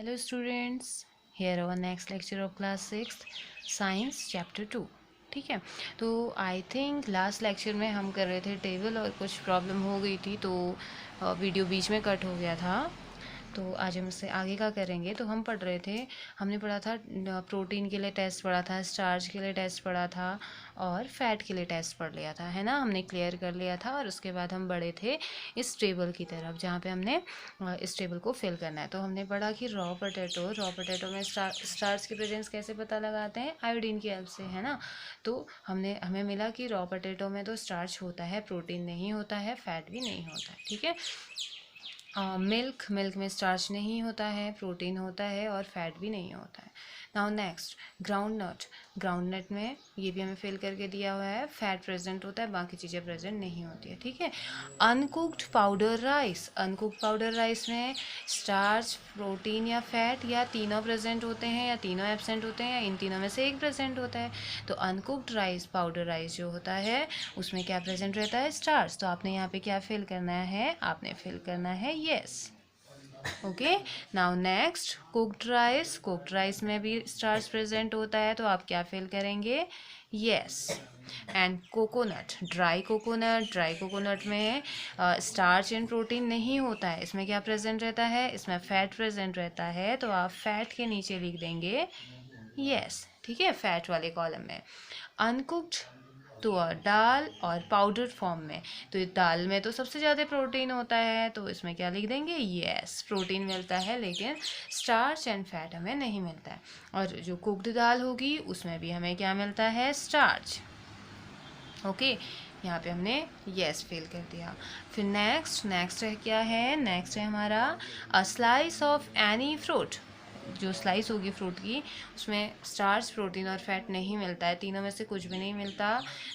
Hello students, here our next lecture of class 6th science chapter 2। ठीक है, तो I think last lecture में हम कर रहे थे टेबल और कुछ प्रॉब्लम हो गई थी तो वीडियो बीच में कट हो गया था। तो आज हम इससे आगे का करेंगे। तो हम पढ़ रहे थे, हमने पढ़ा था प्रोटीन के लिए टेस्ट पढ़ा था, स्टार्च के लिए टेस्ट पढ़ा था और फैट के लिए टेस्ट पढ़ लिया था, है ना। हमने क्लियर कर लिया था और उसके बाद हम बढ़े थे इस टेबल की तरफ जहाँ पे हमने इस टेबल को फिल करना है। तो हमने पढ़ा कि रॉ पोटैटो में स्टार्च की प्रेजेंस कैसे पता लगाते हैं, आयोडीन की हेल्प से, है ना। तो हमें मिला कि रॉ पोटैटो में तो स्टार्च होता है, प्रोटीन नहीं होता है, फैट भी नहीं होता है। ठीक है, मिल्क में स्टार्च नहीं होता है, प्रोटीन होता है और फैट भी नहीं होता है। नाउ नेक्स्ट, ग्राउंड नट में ये भी हमें फिल करके दिया हुआ है, फैट प्रेजेंट होता है, बाकी चीज़ें प्रेजेंट नहीं होती है। ठीक है, अनकुक्ड पाउडर राइस में स्टार्च, प्रोटीन या फैट या तीनों प्रेजेंट होते हैं या तीनों एब्सेंट होते हैं या इन तीनों में से एक प्रेजेंट होता है। तो अनकुक्ड राइस, पाउडर राइस जो होता है उसमें क्या प्रेजेंट रहता है, स्टार्च। तो आपने यहाँ पे क्या फिल करना है, आपने फिल करना है yes. Okay, now next, cooked rice में भी स्टार्च प्रेजेंट होता है तो आप क्या फिल करेंगे, yes. And coconut, dry coconut में स्टार्च एंड प्रोटीन नहीं होता है, इसमें क्या प्रेजेंट रहता है, इसमें फैट प्रेजेंट रहता है तो आप फैट के नीचे लिख देंगे येस। ठीक है, फैट वाले कॉलम में। अनकुक्ड तो दाल और पाउडर फॉर्म में, तो ये दाल में तो सबसे ज़्यादा प्रोटीन होता है तो इसमें क्या लिख देंगे, यस, प्रोटीन मिलता है लेकिन स्टार्च एंड फैट हमें नहीं मिलता है। और जो कुक्ड दाल होगी उसमें भी हमें क्या मिलता है, स्टार्च। ओके, यहाँ पे हमने यस फिल कर दिया। फिर नेक्स्ट है क्या है, नेक्स्ट है हमारा a slice of any fruit. जो स्लाइस होगी फ्रूट की उसमें स्टार्च, प्रोटीन और फैट नहीं मिलता है, तीनों में से कुछ भी नहीं मिलता।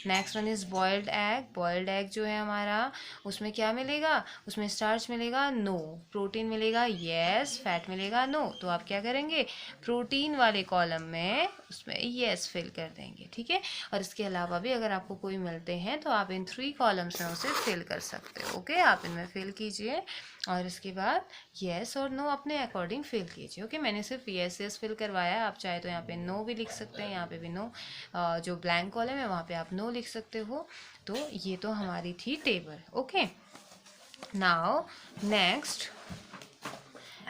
Next one is boiled egg जो है हमारा, उसमें क्या मिलेगा, उसमें स्टार्च मिलेगा नो, प्रोटीन मिलेगा येस, फैट मिलेगा नो। तो आप क्या करेंगे, प्रोटीन वाले कॉलम में उसमें येस फिल कर देंगे। ठीक है, और इसके अलावा भी अगर आपको कोई मिलते हैं तो आप इन 3 कॉलम्स में उसे फिल कर सकते हो। ओके, आप इनमें फिल कीजिए और इसके बाद येस और नो अपने अकॉर्डिंग फिल कीजिए। ओके, मैंने सिर्फ येस फिल करवाया है, आप चाहे तो यहाँ पे नो भी लिख सकते हैं, यहाँ पे भी नो, जो ब्लैंक कॉलम है वहाँ पे आप नो लिख सकते हो। तो ये तो हमारी थी टेबल। ओके, नाउ नेक्स्ट,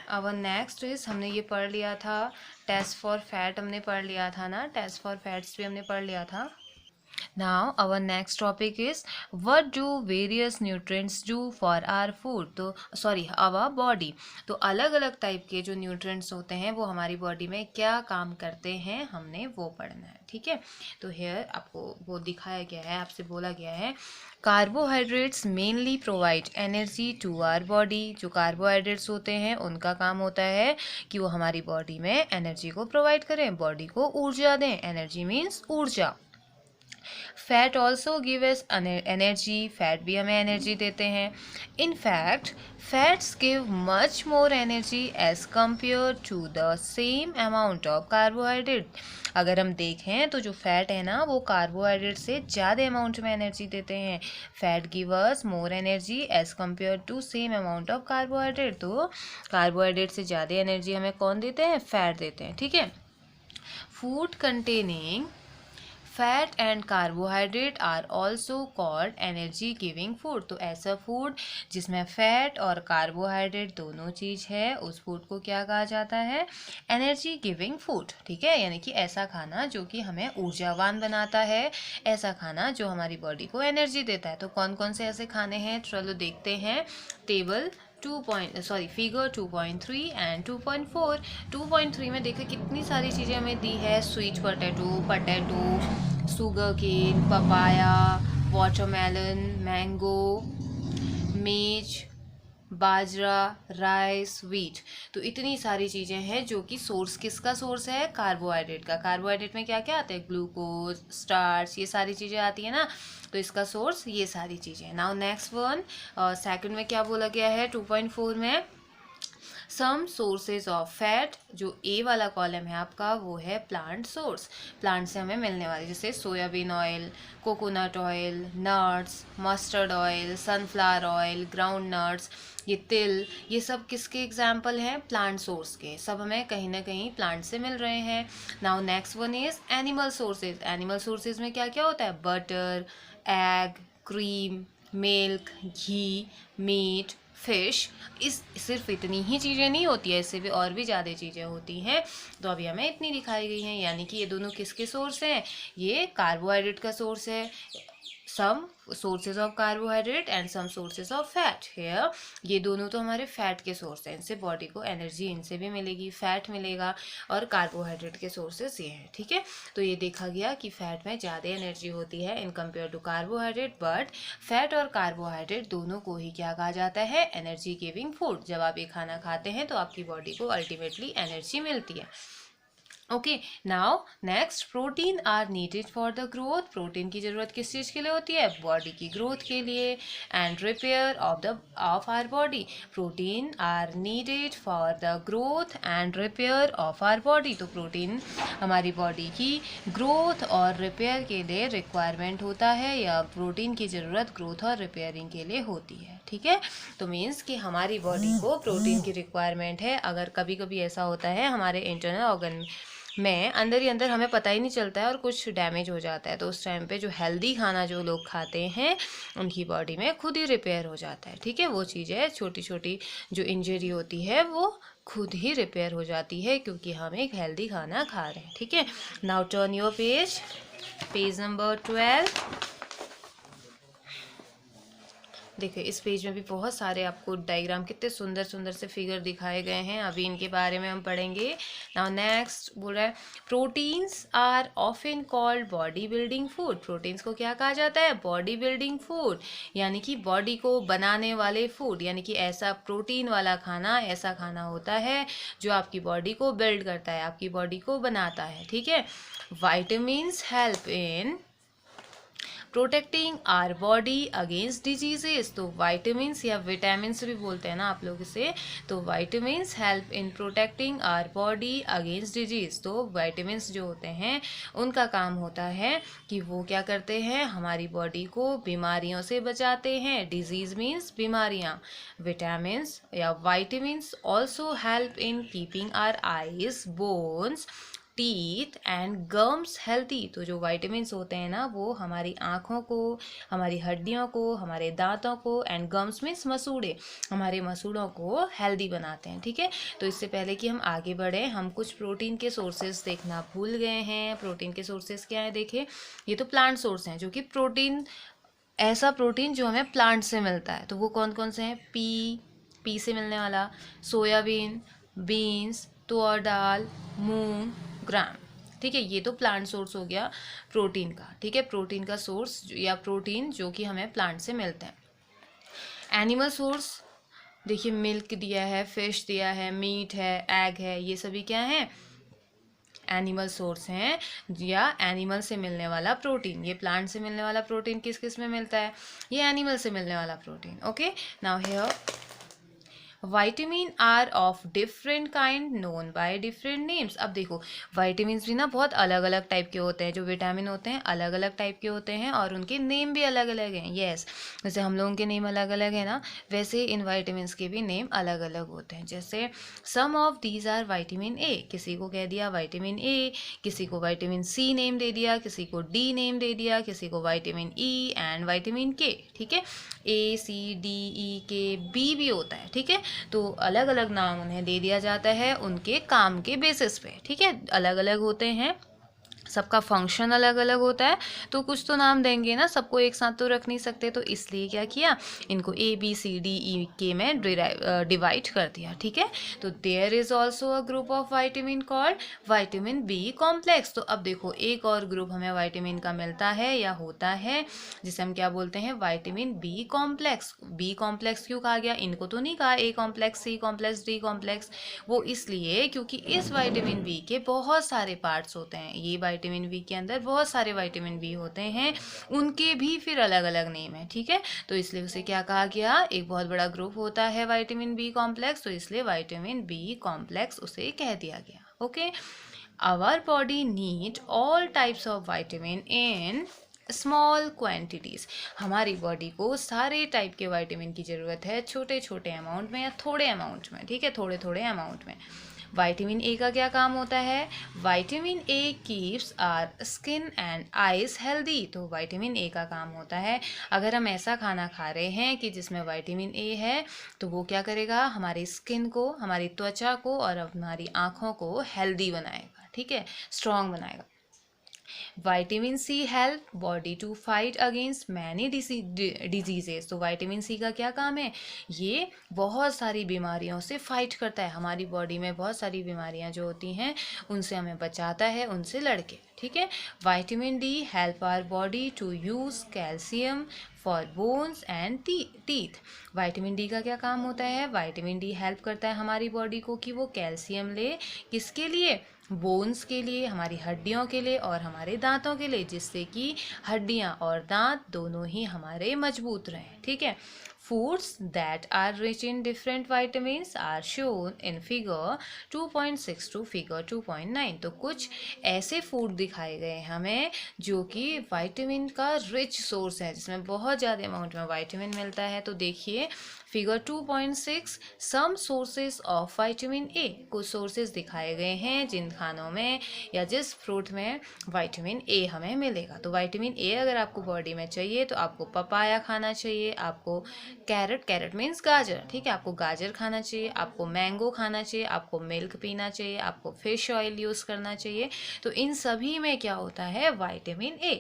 अब नेक्स्ट इज, हमने ये पढ़ लिया था टेस्ट फॉर फैट, हमने पढ़ लिया था ना, टेस्ट फॉर फैट्स भी हमने पढ़ लिया था। Now our next topic is what do various nutrients do for our food, तो सॉरी our body। तो अलग अलग टाइप के जो न्यूट्रिएंट्स होते हैं वो हमारी बॉडी में क्या काम करते हैं, हमने वो पढ़ना है। ठीक है, तो हेयर आपको वो दिखाया गया है, आपसे बोला गया है carbohydrates mainly provide energy to our body. जो कार्बोहाइड्रेट्स होते हैं उनका काम होता है कि वो हमारी बॉडी में एनर्जी को प्रोवाइड करें, बॉडी को ऊर्जा दें, एनर्जी मीन्स ऊर्जा। Fat also gives energy, fat भी हमें एनर्जी देते हैं। In fact fats give much more energy as compare to the same amount of carbohydrate. अगर हम देखें तो जो फैट है ना वो कार्बोहाइड्रेट से ज़्यादा अमाउंट में एनर्जी देते हैं। Fat give us more energy as compare to same amount of carbohydrate. तो कार्बोहाइड्रेट से ज़्यादा एनर्जी हमें कौन देते हैं, फैट देते हैं। ठीक है, food containing fat and carbohydrate are also called energy giving food. तो ऐसा फूड जिसमें फैट और कार्बोहाइड्रेट दोनों चीज़ है उस फूड को क्या कहा जाता है, एनर्जी गिविंग फूड। ठीक है, यानी कि ऐसा खाना जो कि हमें ऊर्जावान बनाता है, ऐसा खाना जो हमारी बॉडी को एनर्जी देता है। तो कौन कौन से ऐसे खाने हैं, चलो देखते हैं। Table figure 2.3 and 2.4। 2.3 में देखो कितनी सारी चीज़ें हमें दी है, sweet potato, sugar cane, papaya, watermelon, mango, maize, बाजरा, राइस, व्हीट। तो इतनी सारी चीज़ें हैं जो कि सोर्स किसका सोर्स है, कार्बोहाइड्रेट का। कार्बोहाइड्रेट में क्या क्या आता है, ग्लूकोज, स्टार्च, ये सारी चीज़ें आती है ना, तो इसका सोर्स ये सारी चीज़ें। नाउ नेक्स्ट वन, सेकंड में क्या बोला गया है 2.4 में, सम सोर्सेज ऑफ फैट, जो ए वाला कॉलम है आपका वो है प्लांट सोर्स, प्लांट से हमें मिलने वाले, जैसे soybean oil, coconut oil, nuts, mustard oil, sunflower oil, ground nuts, ये तिल, ये सब किसके एग्जाम्पल हैं? प्लांट सोर्स के, सब हमें कहीं ना कहीं प्लांट से मिल रहे हैं। Now next one is animal sources. Animal sources में क्या क्या होता है? बटर, एग, क्रीम, मिल्क, घी, मीट, फिश। इस सिर्फ इतनी ही चीज़ें नहीं होती है, इससे भी और भी ज़्यादा चीज़ें होती हैं, तो अभी हमें इतनी दिखाई गई हैं। यानी कि ये दोनों किसके सोर्स हैं? ये कार्बोहाइड्रेट का सोर्स है, some sources of carbohydrate and some sources of fat. Here ये दोनों तो हमारे फैट के सोर्स हैं, इनसे बॉडी को एनर्जी इनसे भी मिलेगी, फैट मिलेगा, और कार्बोहाइड्रेट के सोर्सेज ये हैं। ठीक है, तो ये देखा गया कि फैट में ज़्यादा एनर्जी होती है in compare to carbohydrate, but fat और कार्बोहाइड्रेट दोनों को ही क्या कहा जाता है? Energy giving food. जब आप ये खाना खाते हैं तो आपकी बॉडी को अल्टीमेटली एनर्जी मिलती है। Okay, now next, protein are needed for the growth. Protein की जरूरत किस चीज़ के लिए होती है? बॉडी की ग्रोथ के लिए। And repair of our body. Protein are needed for the growth and repair of our body. तो प्रोटीन हमारी बॉडी की ग्रोथ और रिपेयर के लिए रिक्वायरमेंट होता है, या प्रोटीन की ज़रूरत ग्रोथ और रिपेयरिंग के लिए होती है। ठीक है, तो मीन्स कि हमारी बॉडी को प्रोटीन की रिक्वायरमेंट है। अगर कभी कभी ऐसा होता है हमारे इंटरनल ऑर्गन में अंदर ही अंदर हमें पता ही नहीं चलता है और कुछ डैमेज हो जाता है, तो उस टाइम पे जो हेल्दी खाना जो लोग खाते हैं उनकी बॉडी में खुद ही रिपेयर हो जाता है। ठीक है, वो चीज़ें छोटी छोटी जो इंजरी होती है वो खुद ही रिपेयर हो जाती है, क्योंकि हम एक हेल्दी खाना खा रहे हैं। ठीक है, now turn your page number 12। देखिए इस पेज में भी बहुत सारे आपको डायग्राम, कितने सुंदर सुंदर से फिगर दिखाए गए हैं, अभी इनके बारे में हम पढ़ेंगे। नाउ नेक्स्ट बोल रहा है, proteins are often called body building food. Proteins को क्या कहा जाता है? बॉडी बिल्डिंग फूड, यानी कि बॉडी को बनाने वाले फूड, यानी कि ऐसा प्रोटीन वाला खाना, ऐसा खाना होता है जो आपकी बॉडी को बिल्ड करता है, आपकी बॉडी को बनाता है। ठीक है, vitamins help in protecting our body against diseases. तो वाइटामिन्स या विटामिन्स भी बोलते हैं ना आप लोग इसे, तो vitamins help in protecting our body against disease. तो वाइटामिन्स जो होते हैं उनका काम होता है कि वो क्या करते हैं? हमारी बॉडी को बीमारियों से बचाते हैं। डिजीज मीन्स बीमारियाँ। विटामिन्स या vitamins also help in keeping are eyes, bones, teeth and gums healthy. तो जो वाइटामिन्स होते हैं ना वो हमारी आँखों को, हमारी हड्डियों को, हमारे दांतों को, एंड गम्स मीन्स मसूड़े, हमारे मसूड़ों को हेल्दी बनाते हैं। ठीक है, तो इससे पहले कि हम आगे बढ़ें, हम कुछ प्रोटीन के सोर्सेज देखना भूल गए हैं। प्रोटीन के सोर्सेज क्या है? देखें, ये तो प्लांट सोर्स हैं, जो कि प्रोटीन, ऐसा प्रोटीन जो हमें प्लांट से मिलता है। तो वो कौन कौन से हैं? पी से मिलने वाला, सोयाबीन, बीन्स, तुअर दाल, मूंग, ग्राम। ठीक है, ये तो प्लांट सोर्स हो गया प्रोटीन का। ठीक है, प्रोटीन का सोर्स या प्रोटीन जो कि हमें प्लांट से मिलता है। एनिमल सोर्स, देखिए मिल्क दिया है, फिश दिया है, मीट है, एग है, ये सभी क्या है? एनिमल सोर्स हैं, या एनिमल से मिलने वाला प्रोटीन। ये प्लांट से मिलने वाला प्रोटीन किस किस में मिलता है? ये एनिमल से मिलने वाला protein. Okay, now here vitamin are of different kind known by different names. अब देखो वाइटामिन भी ना बहुत अलग अलग टाइप के होते हैं, जो विटामिन होते हैं अलग अलग टाइप के होते हैं और उनके नेम भी अलग अलग हैं। यस, जैसे हम लोगों के नेम अलग अलग है ना, वैसे इन वाइटामिन के भी नेम अलग अलग होते हैं। जैसे some of these are vitamin A, किसी को कह दिया वाइटामिन ए, किसी को वाइटामिन सी नेम दे दिया, किसी को डी नेम दे दिया, किसी को वाइटामिन ई एंड वाइटामिन के। ठीक है, ए सी डी ई के बी भी होता है। ठीक है, तो अलग अलग नाम उन्हें दे दिया जाता है उनके काम के बेसिस पे। ठीक है, अलग अलग होते हैं, सबका फंक्शन अलग अलग होता है, तो कुछ तो नाम देंगे ना, सबको एक साथ तो रख नहीं सकते, तो इसलिए क्या किया, इनको A B C D E के में डिवाइड कर दिया। ठीक है, तो there is also a group of vitamin called vitamin B complex. तो अब देखो एक और ग्रुप हमें वाइटामिन का मिलता है या होता है, जिसे हम क्या बोलते हैं? Vitamin B complex. B complex क्यों कहा गया? इनको तो नहीं कहा A complex, C complex, D complex, वो इसलिए क्योंकि इस वाइटामिन बी के बहुत सारे पार्ट्स होते हैं। ये विटामिन बी के अंदर बहुत सारे विटामिन बी होते हैं, उनके भी फिर अलग अलग नेम है, ठीक है। तो इसलिए उसे क्या कहा गया, एक बहुत बड़ा ग्रुप होता है विटामिन बी कॉम्प्लेक्स, तो इसलिए विटामिन बी कॉम्प्लेक्स उसे कह दिया गया। Okay, our body need all types of vitamin in small quantities. हमारी बॉडी को सारे टाइप के विटामिन की ज़रूरत है, छोटे छोटे अमाउंट में या थोड़े अमाउंट में, ठीक है, थोड़े थोड़े अमाउंट में। विटामिन ए का क्या काम होता है, vitamin A keeps our skin and eyes healthy. तो विटामिन ए का काम होता है, अगर हम ऐसा खाना खा रहे हैं कि जिसमें विटामिन ए है, तो वो क्या करेगा, हमारी स्किन को, हमारी त्वचा को और हमारी आँखों को हेल्दी बनाएगा, ठीक है, स्ट्रॉन्ग बनाएगा। Vitamin C help body to fight against many diseases. तो विटामिन सी का क्या काम है, ये बहुत सारी बीमारियों से फाइट करता है, हमारी बॉडी में बहुत सारी बीमारियां जो होती हैं उनसे हमें बचाता है, उनसे लड़के, ठीक है। Vitamin D help our body to use calcium for bones and teeth. Vitamin D का क्या काम होता है, विटामिन डी हेल्प करता है हमारी बॉडी को कि वो कैल्शियम ले, किसके लिए, बोन्स के लिए, हमारी हड्डियों के लिए और हमारे दांतों के लिए, जिससे कि हड्डियां और दांत दोनों ही हमारे मजबूत रहें, ठीक है। Foods that are rich in different vitamins are shown in figure 2.6 to figure 2.9। तो कुछ ऐसे फूड दिखाए गए हमें जो कि विटामिन का रिच सोर्स है, जिसमें बहुत ज़्यादा अमाउंट में विटामिन मिलता है। तो देखिए figure 2.6 some sources of vitamin A, कुछ सोर्सेज दिखाए गए हैं जिन खानों में या जिस फ्रूट में विटामिन ए हमें मिलेगा। तो विटामिन ए अगर आपको बॉडी में चाहिए तो आपको पपाया खाना चाहिए, आपको कैरेट मीन्स गाजर, ठीक है, आपको गाजर खाना चाहिए, आपको मैंगो खाना चाहिए, आपको मिल्क पीना चाहिए, आपको फिश ऑयल यूज़ करना चाहिए। तो इन सभी में क्या होता है, vitamin A.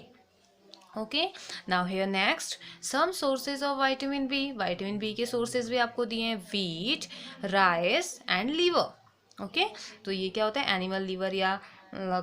Okay, now here next some sources of vitamin B. Vitamin B के सोर्सेज भी आपको दिए हैं, wheat, rice and liver. Okay, तो ये क्या होता है, एनिमल लीवर या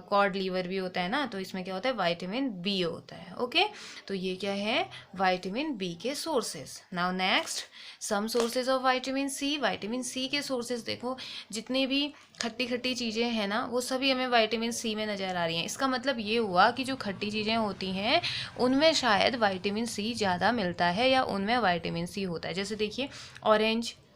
कॉड लीवर भी होता है ना, तो इसमें क्या होता है, विटामिन बी होता है। ओके, तो ये क्या है, विटामिन बी के sources. Now next some sources of vitamin C. Vitamin C के सोर्सेज देखो, जितने भी खट्टी खट्टी चीज़ें हैं ना, वो सभी हमें विटामिन सी में नज़र आ रही हैं। इसका मतलब ये हुआ कि जो खट्टी चीज़ें होती हैं उनमें शायद विटामिन सी ज़्यादा मिलता है या उनमें विटामिन सी होता है। जैसे देखिए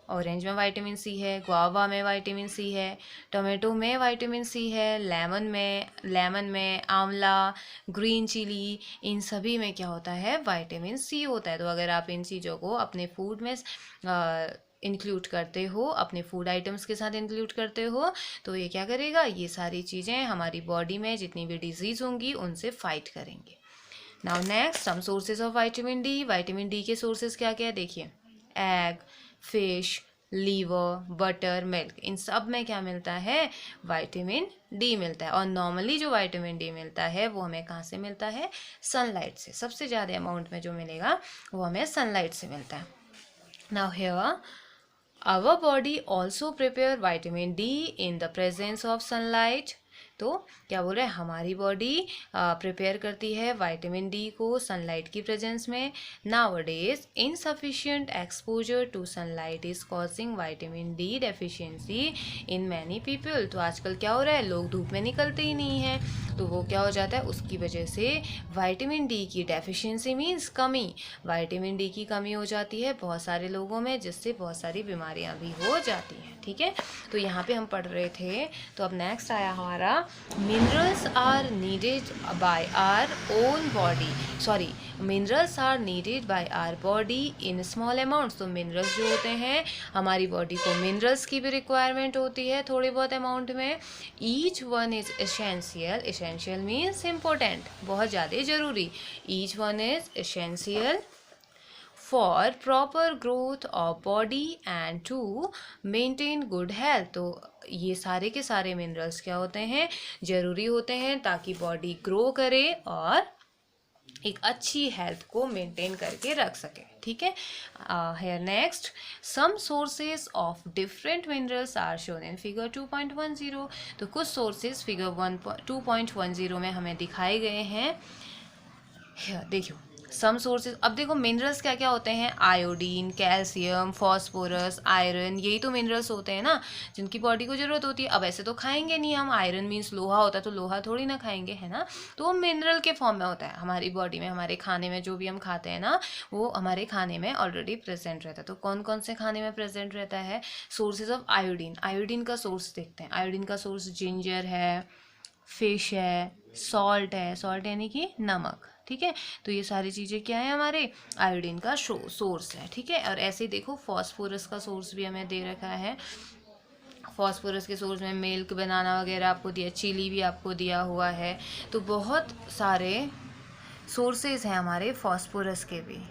ऑरेंज में विटामिन सी है, गुआवा में विटामिन सी है, टोमेटो में विटामिन सी है, लेमन में आंवला, ग्रीन चिली, इन सभी में क्या होता है, विटामिन सी होता है। तो अगर आप इन चीज़ों को अपने फूड में इंक्लूड करते हो, अपने फूड आइटम्स के साथ इंक्लूड करते हो, तो ये क्या करेगा, ये सारी चीज़ें हमारी बॉडी में जितनी भी डिजीज़ होंगी उनसे फाइट करेंगे। Now next some sources of vitamin D. Vitamin D के सोर्सेज क्या क्या है, देखिए egg, fish, liver, butter, milk, इन सब में क्या मिलता है, विटामिन डी मिलता है। और नॉर्मली जो विटामिन डी मिलता है वो हमें कहाँ से मिलता है, सनलाइट से। सबसे ज़्यादा अमाउंट में जो मिलेगा वो हमें सनलाइट से मिलता है। Now here our body also prepare vitamin D in the presence of sunlight. तो क्या बोल रहे हैं, हमारी बॉडी प्रिपेयर करती है विटामिन डी को सनलाइट की प्रेजेंस में। Nowadays insufficient exposure to sunlight is causing vitamin D deficiency in many people. तो आजकल क्या हो रहा है, लोग धूप में निकलते ही नहीं हैं, तो वो क्या हो जाता है, उसकी वजह से विटामिन डी की डेफिशिएंसी मीन्स कमी, विटामिन डी की कमी हो जाती है बहुत सारे लोगों में, जिससे बहुत सारी बीमारियां भी हो जाती हैं, ठीक है। तो यहाँ पे हम पढ़ रहे थे, तो अब नेक्स्ट आया हमारा minerals are needed by our own body, sorry minerals are needed by our body in small amounts. तो मिनरल्स जो होते हैं, हमारी बॉडी को मिनरल्स की भी रिक्वायरमेंट होती है थोड़ी बहुत अमाउंट में। Each one is essential, essential means important, बहुत ज़्यादा ज़रूरी। Each one is essential for proper growth of body and to maintain good health. तो ये सारे के सारे मिनरल्स क्या होते हैं, ज़रूरी होते हैं ताकि बॉडी ग्रो करे और एक अच्छी हेल्थ को मेंटेन करके रख सके, ठीक है। Here next some sources of different minerals are shown in figure 2.10। तो कुछ सोर्सेज फिगर 2.10 में हमें दिखाए गए हैं। देखियो सम सोर्सेज, अब देखो मिनरल्स क्या क्या होते हैं, आयोडीन, कैल्शियम, फॉस्फोरस, आयरन, यही तो मिनरल्स होते हैं ना जिनकी बॉडी को ज़रूरत होती है। अब ऐसे तो खाएंगे नहीं हम, आयरन मीन्स लोहा होता है तो लोहा थोड़ी ना खाएंगे, है ना। तो वो मिनरल के फॉर्म में होता है हमारी बॉडी में, हमारे खाने में जो भी हम खाते हैं ना वो हमारे खाने में ऑलरेडी प्रेजेंट रहता है। तो कौन कौन से खाने में प्रेजेंट रहता है, सोर्सेज ऑफ आयोडीन। आयोडीन का सोर्स देखते हैं, आयोडीन का सोर्स जिंजर है, फिश है, सॉल्ट है, सॉल्ट यानी कि नमक, ठीक है। तो ये सारी चीज़ें क्या है, हमारे आयोडीन का सोर्स है, ठीक है। और ऐसे ही देखो फॉस्फोरस का सोर्स भी हमें दे रखा है, फॉस्फोरस के सोर्स में मिल्क, बनाना वगैरह आपको दिया, चिली भी आपको दिया हुआ है। तो बहुत सारे सोर्सेज हैं हमारे फॉस्फोरस के भी।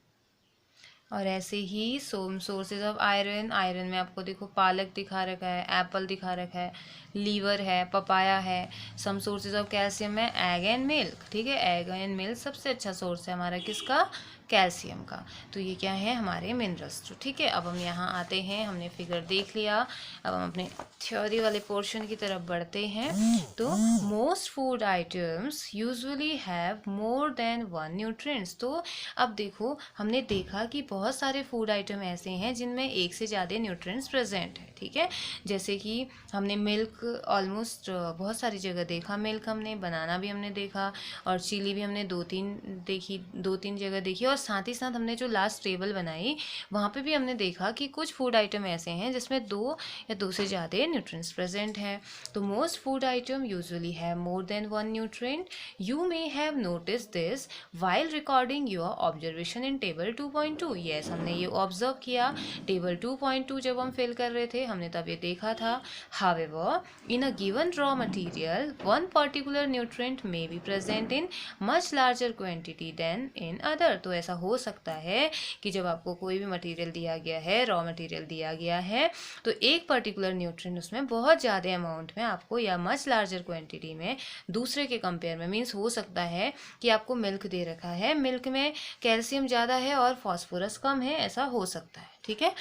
और ऐसे ही सोर्सेज ऑफ आयरन, आयरन में आपको देखो पालक दिखा रखा है, एप्पल दिखा रखा है, लीवर है, पपाया है। सम सोर्सेज ऑफ कैल्शियम है एग एंड मिल्क, ठीक है। एग एंड मिल्क सबसे अच्छा सोर्स है हमारा किसका, कैल्शियम का। तो ये क्या है, हमारे मिनरल्स, तो ठीक है। अब हम यहाँ आते हैं, हमने फिगर देख लिया, अब हम अपने थ्योरी वाले पोर्शन की तरफ बढ़ते हैं। तो most food items usually have more than one nutrients. तो अब देखो हमने देखा कि बहुत सारे फूड आइटम ऐसे हैं जिनमें एक से ज़्यादा न्यूट्रिएंट्स प्रेजेंट है, ठीक है। जैसे कि हमने मिल्क ऑलमोस्ट बहुत सारी जगह देखा, मिल्क हमने, बनाना भी हमने देखा, और चिली भी हमने दो तीन जगह देखी। और साथ ही साथ हमने जो लास्ट टेबल बनाई वहाँ पे भी हमने देखा कि कुछ फूड आइटम ऐसे हैं जिसमें दो या दो से ज़्यादा न्यूट्रिएंट्स प्रेजेंट हैं। तो most food item usually have more than one nutrient. You may have notice this while recording your observation in table 2.2। Yes, हमने ये ऑब्जर्व किया टेबल 2.2 जब हम फिल कर रहे थे, हमने तब ये देखा था। However in a given raw material one particular nutrient may be present in much larger quantity than in other. तो ऐसा हो सकता है कि जब आपको कोई भी मटेरियल दिया गया है, रॉ मटेरियल दिया गया है, तो एक पर्टिकुलर न्यूट्रिएंट उसमें बहुत ज़्यादा अमाउंट में आपको या मच लार्जर क्वांटिटी में दूसरे के कंपेयर में, मीन्स हो सकता है कि आपको मिल्क दे रखा है, मिल्क में कैल्शियम ज़्यादा है और फॉस्फोरस कम है, ऐसा हो सकता है, ठीक है।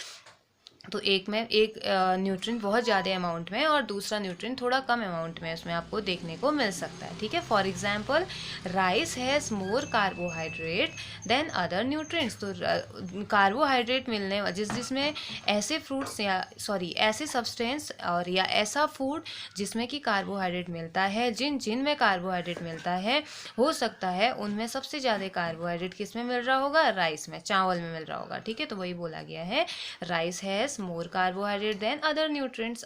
तो एक न्यूट्रिएंट बहुत ज़्यादा अमाउंट में और दूसरा न्यूट्रिएंट थोड़ा कम अमाउंट में उसमें आपको देखने को मिल सकता है, ठीक है। For example rice has more carbohydrate than other nutrients. तो कार्बोहाइड्रेट मिलने जिसमें ऐसे फ्रूट्स या ऐसे सब्सटेंस और या ऐसा फूड जिसमें कि कार्बोहाइड्रेट मिलता है, जिनमें कार्बोहाइड्रेट मिलता है, हो सकता है उनमें सबसे ज़्यादा कार्बोहाइड्रेट किस में मिल रहा होगा, राइस में, चावल में मिल रहा होगा, ठीक है। तो वही बोला गया है, rice has more carbohydrate than other nutrients.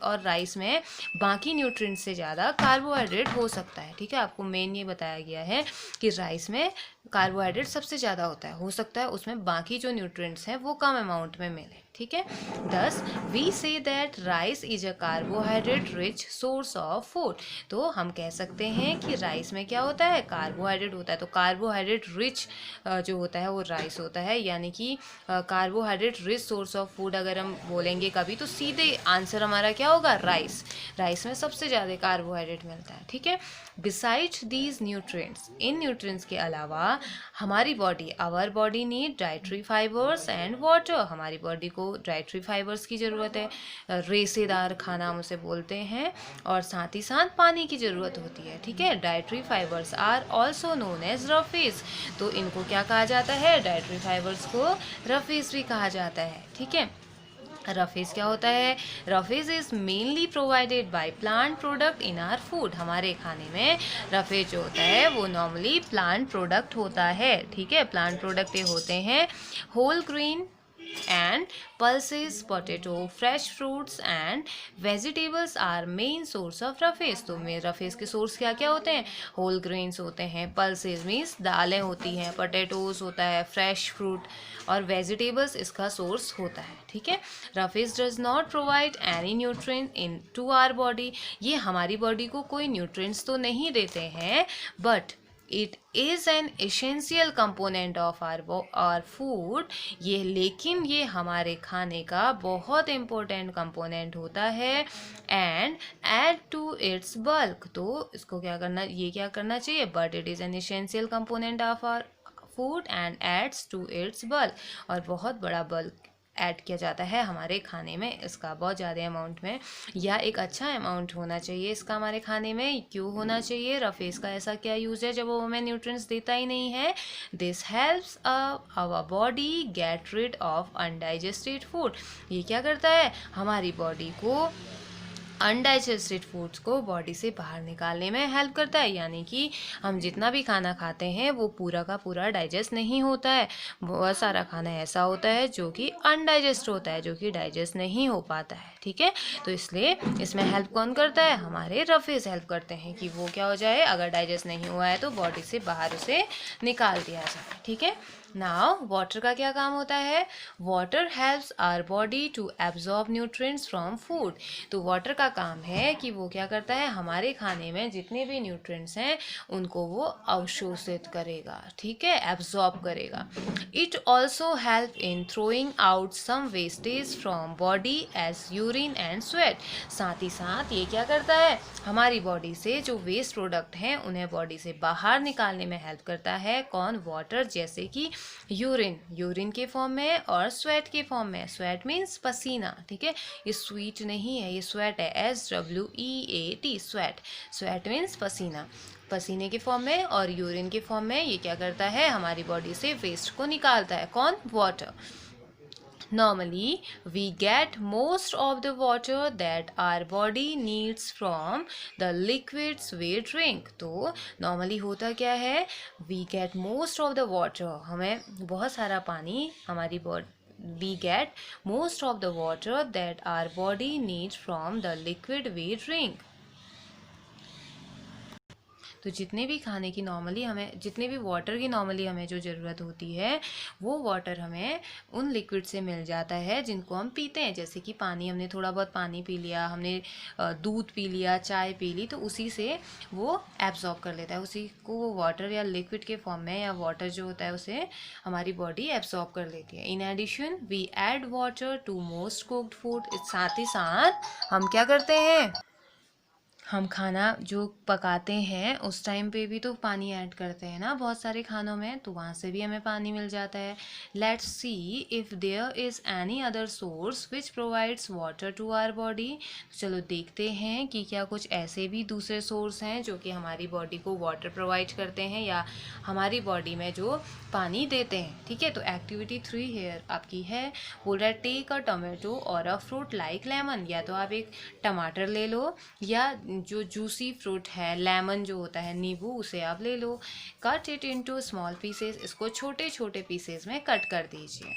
और राइस में बाकी न्यूट्रिएंट्स से ज़्यादा कार्बोहाइड्रेट हो सकता है, ठीक है। आपको मेन ये बताया गया है कि राइस में कार्बोहाइड्रेट सबसे ज़्यादा होता है, हो सकता है उसमें बाकी जो न्यूट्रिएंट्स हैं वो कम अमाउंट में मिले, ठीक है। Thus we say that rice is a carbohydrate rich source of food. तो हम कह सकते हैं कि राइस में क्या होता है, कार्बोहाइड्रेट होता है। तो कार्बोहाइड्रेट रिच जो होता है वो राइस होता है, यानी कि carbohydrate rich source of food अगर हम बोलेंगे कभी तो सीधे आंसर हमारा क्या होगा, राइस। राइस में सबसे ज़्यादा कार्बोहाइड्रेट मिलता है, ठीक है। बिसाइड्स दीज न्यूट्रिएंट्स, इन न्यूट्रिएंट्स के अलावा हमारी body, our body need dietary fibres and water. हमारी बॉडी को डाइटरी फाइबर्स की ज़रूरत है, रेशेदार खाना हम उसे बोलते हैं, और साथ ही साथ पानी की ज़रूरत होती है, ठीक है। Dietary fibres are also known as roughage. तो इनको क्या कहा जाता है, डाइटरी फाइबर्स को रफीज भी कहा जाता है, ठीक है। रफेज क्या होता है, roughage is mainly provided by plant product in our food. हमारे खाने में रफेज जो होता है वो नॉर्मली प्लांट प्रोडक्ट होता है, ठीक है। प्लांट प्रोडक्ट ये होते हैं whole grain and pulses, potato, fresh fruits and vegetables are main source of roughage. तो में रफेज के सोर्स क्या क्या होते हैं, होल ग्रेन्स होते हैं, पल्सेस मीन्स दालें होती हैं, पोटैटोज होता है, फ्रेश फ्रूट, और वेजिटेबल्स इसका सोर्स होता है, ठीक है। Roughage does not provide any nutrient into our body. ये हमारी बॉडी को कोई न्यूट्रिएंट्स तो नहीं देते हैं, but it is an essential component of our food. लेकिन ये हमारे खाने का बहुत इम्पोर्टेंट कंपोनेंट होता है, and add to its bulk. तो इसको क्या करना चाहिए, but it is an essential component of our food and adds to its bulk, और बहुत बड़ा बल्क ऐड किया जाता है हमारे खाने में, इसका बहुत ज़्यादा अमाउंट में या एक अच्छा अमाउंट होना चाहिए इसका हमारे खाने में। क्यों होना चाहिए? रफेज का ऐसा क्या यूज़ है जब वो हमें न्यूट्रिएंट्स देता ही नहीं है? This helps our body get rid of undigested food. ये क्या करता है? हमारी बॉडी को अनडाइजेस्टेड फूड्स को बॉडी से बाहर निकालने में हेल्प करता है। यानी कि हम जितना भी खाना खाते हैं वो पूरा का पूरा डाइजेस्ट नहीं होता है। बहुत सारा खाना ऐसा होता है जो कि अनडाइजेस्ट होता है, जो कि डाइजेस्ट नहीं हो पाता है। ठीक है, तो इसलिए इसमें हेल्प कौन करता है? हमारे रफेज हेल्प करते हैं कि वो क्या हो जाए, अगर डाइजेस्ट नहीं हुआ है तो बॉडी से बाहर उसे निकाल दिया जाए। ठीक है, नाउ वाटर का क्या काम होता है? Water helps our body to absorb nutrients from food. तो वाटर का काम है कि वो क्या करता है, हमारे खाने में जितने भी न्यूट्रिएंट्स हैं उनको वो अवशोषित करेगा। ठीक है, एब्जॉर्ब करेगा। It also help in throwing out some wastage from body as urine and sweat. साथ ही साथ ये क्या करता है, हमारी बॉडी से जो वेस्ट प्रोडक्ट हैं उन्हें बॉडी से बाहर निकालने में हेल्प करता है। कौन? वाटर। जैसे कि यूरिन के फॉर्म में और स्वेट के फॉर्म में। स्वेट मीन्स पसीना। ठीक है, ये स्वीट नहीं है, ये स्वेट है, SWEAT, स्वेट। स्वेट मीन्स पसीना, पसीने के फॉर्म में और यूरिन के फॉर्म में। ये क्या करता है, हमारी बॉडी से वेस्ट को निकालता है। कौन? Water. Normally, we get most of the water that our body needs from the liquids we drink. तो normally होता क्या है, we get most of the water, हमें बहुत सारा पानी हमारी body we get most of the water that our body needs from the liquid we drink. तो जितने भी खाने की नॉर्मली हमें, जितने भी वाटर की नॉर्मली हमें जो ज़रूरत होती है वो वाटर हमें उन लिक्विड से मिल जाता है जिनको हम पीते हैं। जैसे कि पानी, हमने थोड़ा बहुत पानी पी लिया, हमने दूध पी लिया, चाय पी ली, तो उसी से वो एब्जॉर्ब कर लेता है, उसी को वो वाटर या लिक्विड के फॉर्म में, या वाटर जो होता है उसे हमारी बॉडी एब्जॉर्ब कर लेती है। In addition we add water to most cooked food. साथ ही साथ हम क्या करते हैं, हम खाना जो पकाते हैं उस टाइम पे भी तो पानी ऐड करते हैं ना बहुत सारे खानों में, तो वहाँ से भी हमें पानी मिल जाता है। Let's see if there is any other source which provides water to our body. चलो देखते हैं कि क्या कुछ ऐसे भी दूसरे सोर्स हैं जो कि हमारी बॉडी को वाटर प्रोवाइड करते हैं या हमारी बॉडी में जो पानी देते हैं। ठीक है, तो एक्टिविटी 3 हेयर आपकी है, बोल रहा है टेक अ टोमेटो और अ फ्रूट लाइक लेमन। या तो आप एक टमाटर ले लो या जो जूसी फ्रूट है, लेमन जो होता है, नींबू, उसे आप ले लो। Cut it into small pieces, इसको छोटे छोटे पीसेस में कट कर दीजिए।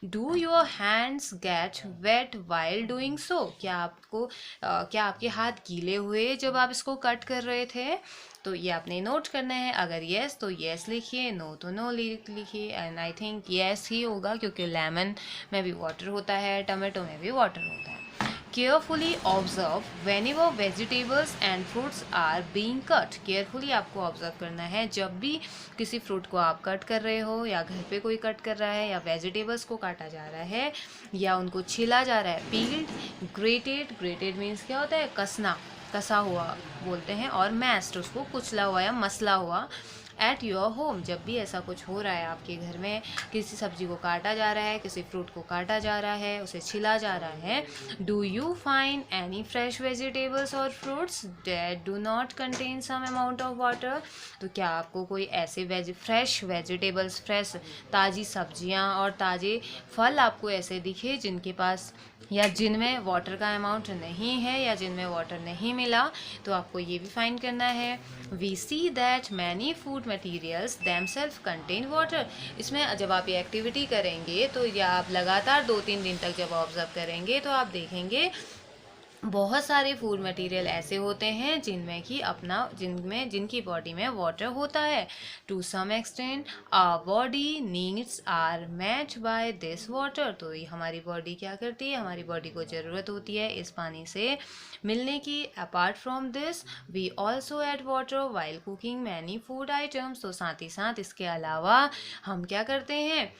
Do your hands get wet while doing so. क्या आपके हाथ गीले हुए जब आप इसको कट कर रहे थे? तो ये आपने नोट करना है। अगर येस तो येस लिखिए, नो तो नो लिखिए। एंड आई थिंक येस ही होगा क्योंकि लेमन में भी वाटर होता है, टमाटो में भी वाटर होता है। Carefully observe whenever vegetables and fruits are being cut. Carefully आपको ऑब्जर्व करना है जब भी किसी फ्रूट को आप कट कर रहे हो, या घर पे कोई कट कर रहा है, या वेजिटेबल्स को काटा जा रहा है, या उनको छिला जा रहा है। पील्ड, ग्रेटेड, ग्रेटेड मीन्स क्या होता है, कसना, कसा हुआ बोलते हैं, और मैस्ड, उसको कुचला हुआ या मसला हुआ। एट योर होम, जब भी ऐसा कुछ हो रहा है आपके घर में, किसी सब्जी को काटा जा रहा है, किसी फ्रूट को काटा जा रहा है, उसे छिला जा रहा है, do you find any fresh vegetables और fruits that do not contain some amount of water. तो क्या आपको कोई ऐसे फ्रेश वेजिटेबल्स, फ्रेश ताज़ी सब्जियां और ताज़े फल आपको ऐसे दिखे जिनके पास या जिनमें वाटर का अमाउंट नहीं है या जिनमें वाटर नहीं मिला? तो आपको ये भी फाइंड करना है। We see that many food materials themselves contain water. इसमें जब आप ये एक्टिविटी करेंगे तो, या आप लगातार 2-3 दिन तक जब ऑब्जर्व करेंगे तो आप देखेंगे बहुत सारे फूड मटेरियल ऐसे होते हैं जिनकी बॉडी में वाटर होता है। To some extent our body needs are match by this water. तो ये हमारी बॉडी क्या करती है, हमारी बॉडी को ज़रूरत होती है इस पानी से मिलने की। Apart from this we also add water while cooking many food items. तो साथ ही साथ इसके अलावा हम क्या करते हैं,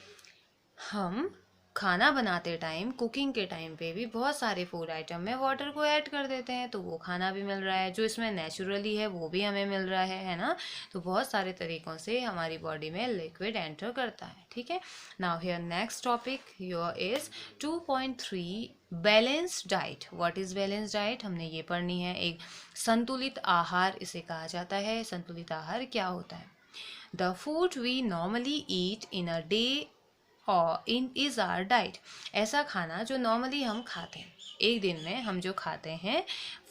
हम खाना बनाते टाइम, कुकिंग के टाइम पे भी बहुत सारे फूड आइटम में वाटर को ऐड कर देते हैं, तो वो खाना भी मिल रहा है, जो इसमें नेचुरली है वो भी हमें मिल रहा है ना। तो बहुत सारे तरीक़ों से हमारी बॉडी में लिक्विड एंटर करता है, ठीक है। Now here next topic your is 2.3 balance diet. What is balance diet, हमने ये पढ़नी है। एक संतुलित आहार इसे कहा जाता है। संतुलित आहार क्या होता है? The food we normally eat in a day और इन इज़ आर डाइट। ऐसा खाना जो नॉर्मली हम खाते हैं एक दिन में, हम जो खाते हैं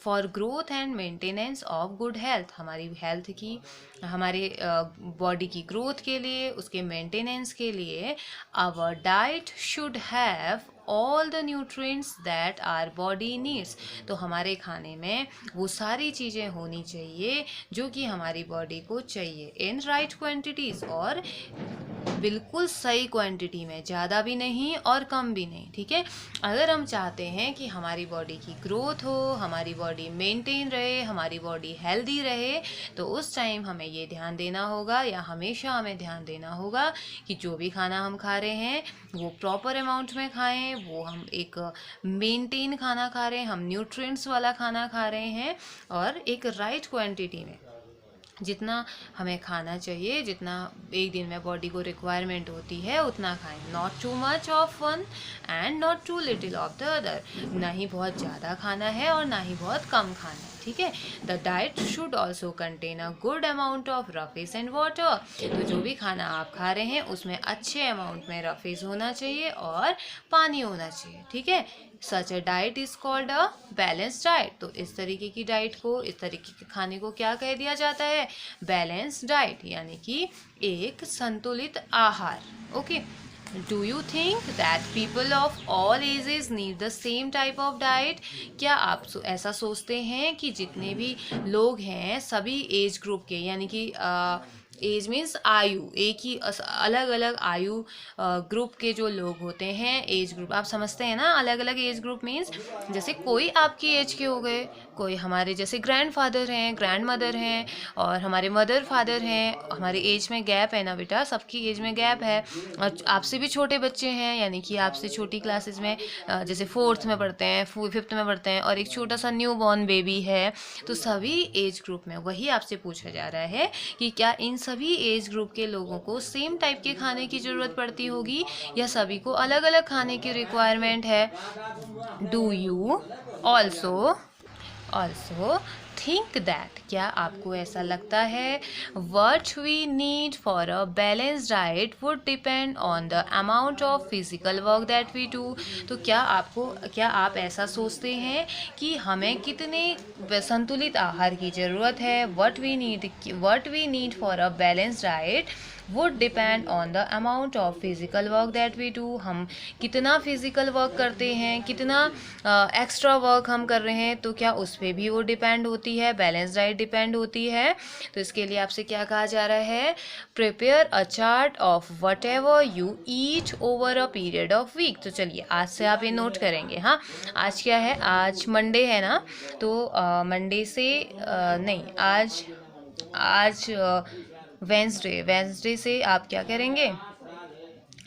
for growth and maintenance of good health, हमारी हेल्थ की, हमारे बॉडी की ग्रोथ के लिए, उसके मेंटेनेंस के लिए our diet should have all the nutrients that our body needs. तो हमारे खाने में वो सारी चीज़ें होनी चाहिए जो कि हमारी बॉडी को चाहिए, इन राइट क्वांटिटीज़, और बिल्कुल सही क्वांटिटी में, ज़्यादा भी नहीं और कम भी नहीं, ठीक है। अगर हम चाहते हैं कि हमारी बॉडी की ग्रोथ हो, हमारी बॉडी मेंटेन रहे, हमारी बॉडी हेल्दी रहे, तो उस टाइम हमें ये ध्यान देना होगा, या हमेशा हमें ध्यान देना होगा कि जो भी खाना हम खा रहे हैं वो प्रॉपर अमाउंट में खाएं, वो हम एक मेंटेन खाना खा रहे हैं, हम न्यूट्रिएंट्स वाला खाना खा रहे हैं, और एक राइट क्वांटिटी में, जितना हमें खाना चाहिए, जितना एक दिन में बॉडी को रिक्वायरमेंट होती है उतना खाएं। Not too much of one and not too little of the other. ना ही बहुत ज़्यादा खाना है और ना ही बहुत कम खाना है, ठीक है। The diet should also contain a good amount of roughage and water. तो जो भी खाना आप खा रहे हैं उसमें अच्छे अमाउंट में रफेज होना चाहिए और पानी होना चाहिए, ठीक है। Such a diet is called a balance diet. तो इस तरीके की डाइट को, इस तरीके के खाने को क्या कह दिया जाता है? बैलेंस डाइट, यानी कि एक संतुलित आहार। Okay, do you think that people of all ages need the same type of diet? क्या आप ऐसा सोचते हैं कि जितने भी लोग हैं सभी एज ग्रुप के, यानी कि एज मीन्स आयु, एक ही अलग अलग आयु ग्रुप के जो लोग होते हैं, एज ग्रुप आप समझते हैं ना, अलग अलग एज ग्रुप मीन्स जैसे कोई आपकी एज के हो गए, कोई हमारे जैसे ग्रैंडफादर हैं, ग्रैंड मदर हैं, और हमारे मदर फादर हैं। हमारे एज में गैप है ना बेटा, सबकी एज में गैप है। और आपसे भी छोटे बच्चे हैं, यानी कि आपसे छोटी क्लासेस में, जैसे 4th में पढ़ते हैं, 5th में पढ़ते हैं, और एक छोटा सा न्यू बॉर्न बेबी है। तो सभी एज ग्रुप में वही आपसे पूछा जा रहा है कि क्या इन सभी एज ग्रुप के लोगों को सेम टाइप के खाने की ज़रूरत पड़ती होगी, या सभी को अलग अलग खाने की रिक्वायरमेंट है? Do you also think that, क्या आपको ऐसा लगता है? What we need for a balance diet would depend on the amount of physical work that we do. तो क्या आप ऐसा सोचते हैं कि हमें कितने संतुलित आहार की ज़रूरत है? What we need for a balance diet would depend on the amount of physical work that we do. हम कितना फिज़िकल वर्क करते हैं, कितना एक्स्ट्रा वर्क हम कर रहे हैं, तो क्या उस पर भी वो डिपेंड होती है, बैलेंस डाइट डिपेंड होती है। तो इसके लिए आपसे क्या कहा जा रहा है? Prepare a chart of whatever you eat over a period of week. तो चलिए आज से आप ये नोट करेंगे। हाँ, आज क्या है? आज मंडे है ना, तो मंडे से नहीं, आज वेंसडे से आप क्या करेंगे?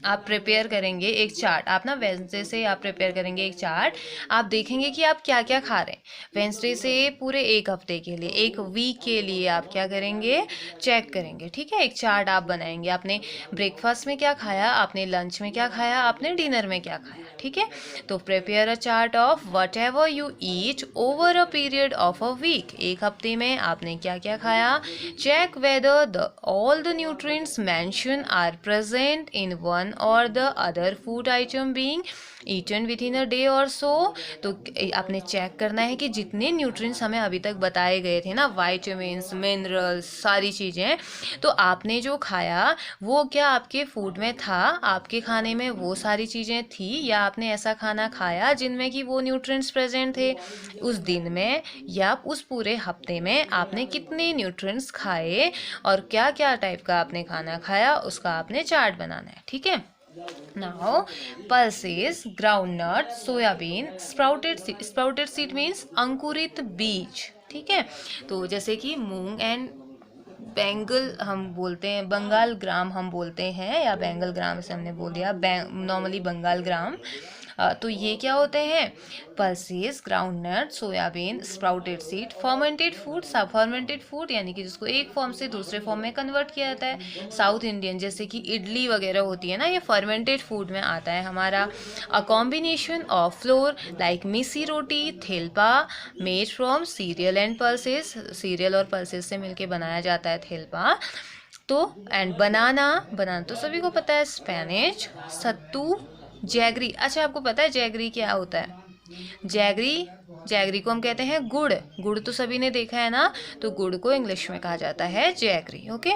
आप प्रिपेयर करेंगे एक चार्ट। आप ना वेंसडे से आप प्रिपेयर करेंगे एक चार्ट। आप देखेंगे कि आप क्या क्या खा रहे हैं वेंसडे से पूरे एक हफ्ते के लिए, एक वीक के लिए। आप क्या करेंगे? चेक करेंगे, ठीक है। एक चार्ट आप बनाएंगे, आपने ब्रेकफास्ट में क्या खाया, आपने लंच में क्या खाया, आपने डिनर में क्या खाया, ठीक है। तो prepare a chart of whatever you eat over a period of a week. एक हफ्ते में आपने क्या क्या खाया। Check whether all the nutrients mention are present in one or the other food item being eaten within a day or so. तो आपने check करना है कि जितने न्यूट्रिएंट्स हमें अभी तक बताए गए थे ना, वाइटामिन्स, मिनरल्स, सारी चीज़ें, तो आपने जो खाया वो क्या आपके फूड में था, आपके खाने में वो सारी चीज़ें थी, या आपने ऐसा खाना खाया जिनमें कि वो न्यूट्रिएंट्स प्रेजेंट थे उस दिन में, या उस पूरे हफ्ते में आपने कितने न्यूट्रिएंट्स खाए और क्या क्या टाइप का आपने खाना खाया, उसका आपने चार्ट बनाना है, ठीक है। Now, pulses, groundnut, soybean, sprouted seed means अंकुरित बीज, ठीक है। तो जैसे कि मूंग एंड बेंगल हम बोलते हैं, बंगाल ग्राम हम बोलते हैं, या बेंगल ग्राम से हमने बोल दिया, नॉर्मली बंगाल ग्राम। तो ये क्या होते हैं? Pulses, groundnut, soybean, sprouted seed, fermented food. सब फर्मेंटेड फूड यानी कि जिसको एक फॉर्म से दूसरे फॉर्म में कन्वर्ट किया जाता है। साउथ इंडियन जैसे कि इडली वगैरह होती है ना, ये फर्मेंटेड फूड में आता है हमारा। A combination of flour like missi roti, थेलपा, made from cereal and pulses. Cereal और पल्सेस से मिलके बनाया जाता है थेलपा। तो एंड बनाना, बनाना तो सभी को पता है, स्पेनिश, सत्तू, जैगरी। अच्छा, आपको पता है जैगरी क्या होता है? जैगरी, जैगरी को हम कहते हैं गुड़। गुड़ तो सभी ने देखा है ना, तो गुड़ को इंग्लिश में कहा जाता है जैगरी। ओके।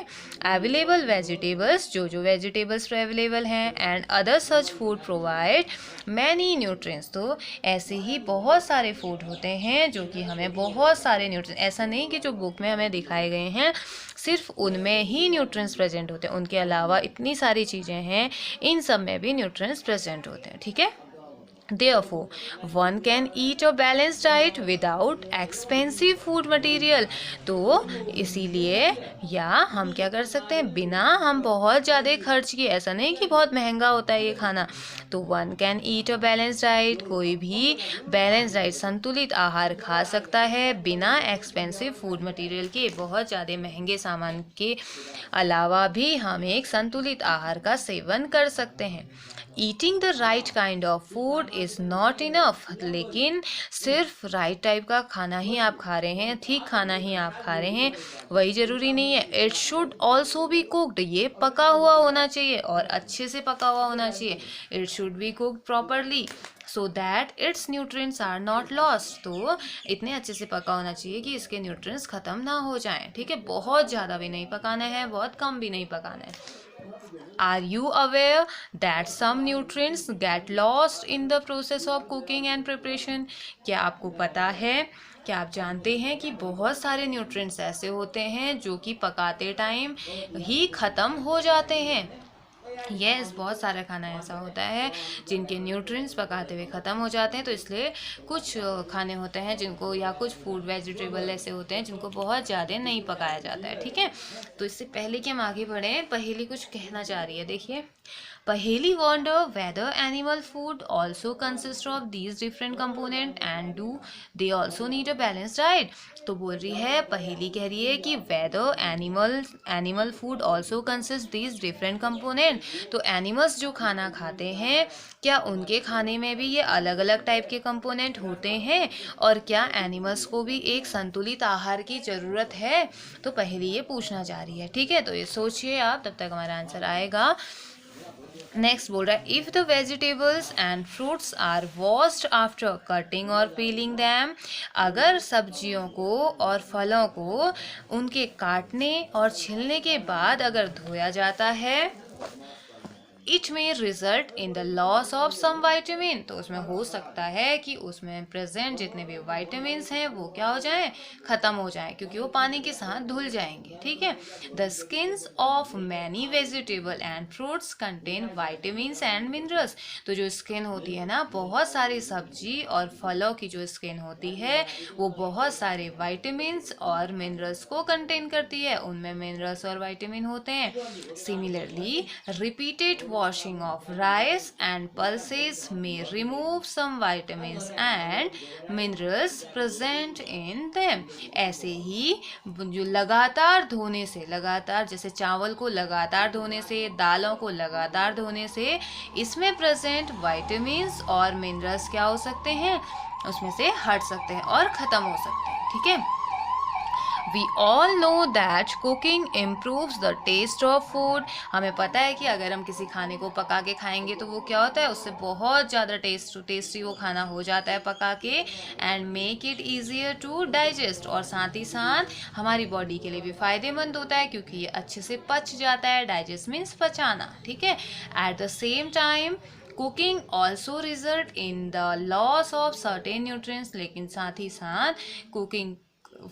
अवेलेबल वेजिटेबल्स, जो जो वेजिटेबल्स अवेलेबल हैं, and other such food provide many nutrients. तो ऐसे ही बहुत सारे फूड होते हैं जो कि हमें बहुत सारे न्यूट्रिएंट्स, ऐसा नहीं कि जो बुक में हमें दिखाए गए हैं सिर्फ उनमें ही न्यूट्रिएंट्स प्रेजेंट होते हैं, उनके अलावा इतनी सारी चीज़ें हैं, इन सब में भी न्यूट्रिएंट्स प्रेजेंट होते हैं। ठीक है। Therefore, one can eat a balanced diet without expensive food material। तो इसीलिए या हम क्या कर सकते हैं, बिना हम बहुत ज़्यादा खर्च किए, ऐसा नहीं कि बहुत महंगा होता है ये खाना, तो one can eat a balance diet, कोई भी बैलेंस डाइट, संतुलित आहार खा सकता है बिना एक्सपेंसिव फूड मटेरियल के, बहुत ज़्यादा महंगे सामान के अलावा भी हम एक संतुलित आहार का सेवन कर सकते हैं। Eating the right kind of food is not enough. लेकिन सिर्फ राइट टाइप का खाना ही आप खा रहे हैं, ठीक खाना ही आप खा रहे हैं, वही ज़रूरी नहीं है। It should also be cooked, ये पका हुआ होना चाहिए और अच्छे से पका हुआ होना चाहिए। It should be cooked properly so that its nutrients are not lost. तो इतने अच्छे से पका होना चाहिए कि इसके न्यूट्रिएंट्स ख़त्म ना हो जाएं। ठीक है, बहुत ज़्यादा भी नहीं पकाना है, बहुत कम भी नहीं पकाना है। Are you aware that some nutrients get lost in the process of cooking and preparation? क्या आपको पता है, क्या आप जानते हैं कि बहुत सारे न्यूट्रिएंट्स ऐसे होते हैं जो कि पकाते टाइम ही ख़त्म हो जाते हैं? यस, बहुत सारा खाना ऐसा होता है जिनके न्यूट्रिएंट्स पकाते हुए ख़त्म हो जाते हैं, तो इसलिए कुछ खाने होते हैं जिनको, या कुछ फूड वेजिटेबल ऐसे होते हैं जिनको बहुत ज़्यादा नहीं पकाया जाता है। ठीक है, तो इससे पहले कि हम आगे बढ़ें, पहेली कुछ कहना चाह रही है। देखिए, पहेली wonder whether animal food also consists of these different component and do they also need a balanced diet। तो बोल रही है, पहेली कह रही है कि whether animal food also consists these different component। तो एनिमल्स जो खाना खाते हैं, क्या उनके खाने में भी ये अलग अलग टाइप के कंपोनेंट होते हैं, और क्या एनिमल्स को भी एक संतुलित आहार की ज़रूरत है? तो पहेली ये पूछना चाह रही है। ठीक है, तो ये सोचिए आप, तब तक हमारा आंसर आएगा। नेक्स्ट बोल रहा है, if the vegetables and fruits are washed after cutting और पीलिंग दैम। अगर सब्जियों को और फलों को उनके काटने और छीलने के बाद अगर धोया जाता है, इट में result in the loss of some vitamin. तो उसमें हो सकता है कि उसमें प्रेजेंट जितने भी वाइटामिन हैं वो क्या हो जाएं, ख़त्म हो जाएं, क्योंकि वो पानी के साथ धुल जाएंगे। ठीक है, the skins of many vegetable and fruits contain vitamin and minerals. तो जो स्किन होती है ना, बहुत सारी सब्जी और फलों की जो स्किन होती है वो बहुत सारे वाइटामिन और मिनरल्स को कंटेन करती है, उनमें मिनरल्स और वाइटामिन होते हैं। Similarly, repeated washing of rice and pulses may remove some vitamins and minerals present in them। ऐसे ही जो लगातार धोने से, लगातार जैसे चावल को लगातार धोने से, दालों को लगातार धोने से, इसमें प्रेजेंट विटामिन्स और मिनरल्स क्या हो सकते हैं, उसमें से हट सकते हैं और ख़त्म हो सकते हैं। ठीक है, We all know that cooking improves the taste of food। हमें पता है कि अगर हम किसी खाने को पका के खाएंगे तो वो क्या होता है, उससे बहुत ज़्यादा टेस्टी वो खाना हो जाता है पका के, and make it easier to digest. और साथ ही साथ हमारी बॉडी के लिए भी फ़ायदेमंद होता है क्योंकि ये अच्छे से पच जाता है। डाइजेस्ट मीन्स पचाना। ठीक है, at the same time cooking also result in the loss of certain nutrients. लेकिन साथ ही साथ कुकिंग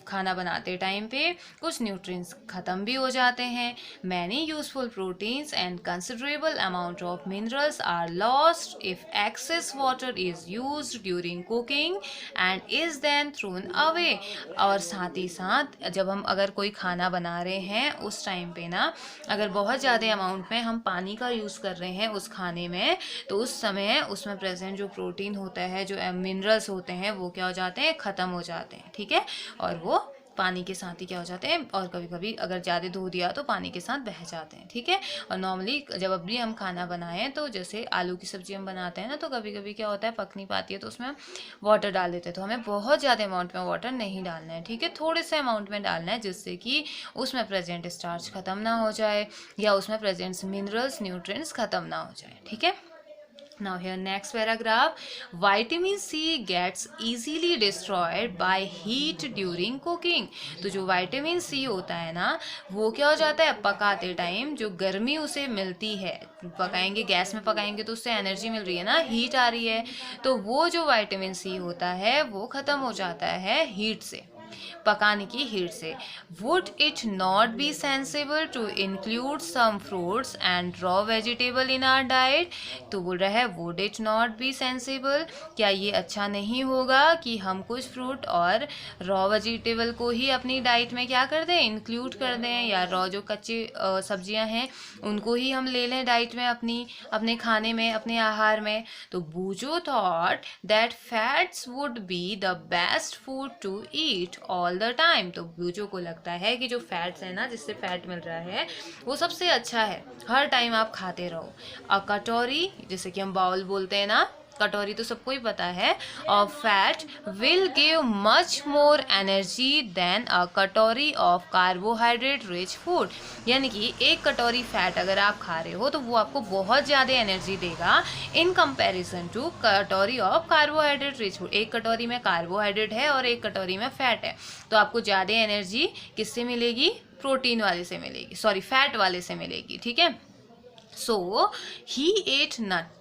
खाना बनाते टाइम पे कुछ न्यूट्रिएंट्स ख़त्म भी हो जाते हैं। Many useful proteins and considerable amount of minerals are lost if excess water is used during cooking and is then thrown away. और साथ ही साथ जब हम अगर कोई खाना बना रहे हैं उस टाइम पे ना, अगर बहुत ज़्यादा अमाउंट में हम पानी का यूज़ कर रहे हैं उस खाने में, तो उस समय उसमें प्रेजेंट जो प्रोटीन होता है, जो मिनरल्स होते हैं, वो क्या हो जाते हैं, ख़त्म हो जाते हैं। ठीक है, और वो पानी के साथ ही क्या हो जाते हैं, और कभी कभी अगर ज़्यादा धो दिया तो पानी के साथ बह जाते हैं। ठीक है, और नॉर्मली जब भी हम खाना बनाएं तो जैसे आलू की सब्ज़ी हम बनाते हैं ना, तो कभी कभी क्या होता है, पक नहीं पाती है तो उसमें हम वाटर डाल देते हैं। तो हमें बहुत ज़्यादा अमाउंट में वाटर नहीं डालना है। ठीक है, थोड़े से अमाउंट में डालना है, जिससे कि उसमें प्रेजेंट स्टार्च ख़त्म ना हो जाए या उसमें प्रेजेंट मिनरल्स न्यूट्रिएंट्स ख़त्म ना हो जाए। ठीक है, now here next paragraph, vitamin C gets easily destroyed by heat during cooking। तो जो विटामिन सी होता है ना, वो क्या हो जाता है, पकाते टाइम जो गर्मी उसे मिलती है, पकाएंगे गैस में पकाएंगे तो उससे एनर्जी मिल रही है ना, हीट आ रही है, तो वो जो विटामिन सी होता है वो ख़त्म हो जाता है हीट से, पकाने की हीट से। Would it not be sensible to include some fruits and raw vegetable in our diet. तो बोल रहा है would it not be sensible, क्या ये अच्छा नहीं होगा कि हम कुछ फ्रूट और रॉ वेजिटेबल को ही अपनी डाइट में क्या कर दें, इंक्लूड कर दें, या रॉ जो कच्ची सब्जियां हैं उनको ही हम ले लें डाइट में, अपने खाने में, अपने आहार में। तो Boojo thought that fats would be the best food to eat all the time. तो बूजो को लगता है कि जो फैट्स है ना, जिससे फैट मिल रहा है, वो सबसे अच्छा है, हर टाइम आप खाते रहो। अ कटोरी, जैसे कि हम बाउल बोलते हैं ना, कटोरी तो सबको ही पता है, of fat will give much more energy than a katori of carbohydrate rich food. यानी कि एक कटोरी फैट अगर आप खा रहे हो तो वो आपको बहुत ज़्यादा एनर्जी देगा इन कंपैरिजन टू कटोरी ऑफ कार्बोहाइड्रेट रिच फूड। एक कटोरी में कार्बोहाइड्रेट है और एक कटोरी में फैट है, तो आपको ज़्यादा एनर्जी किससे मिलेगी, प्रोटीन वाले से मिलेगी, सॉरी फैट वाले से मिलेगी। ठीक है, सो he ate not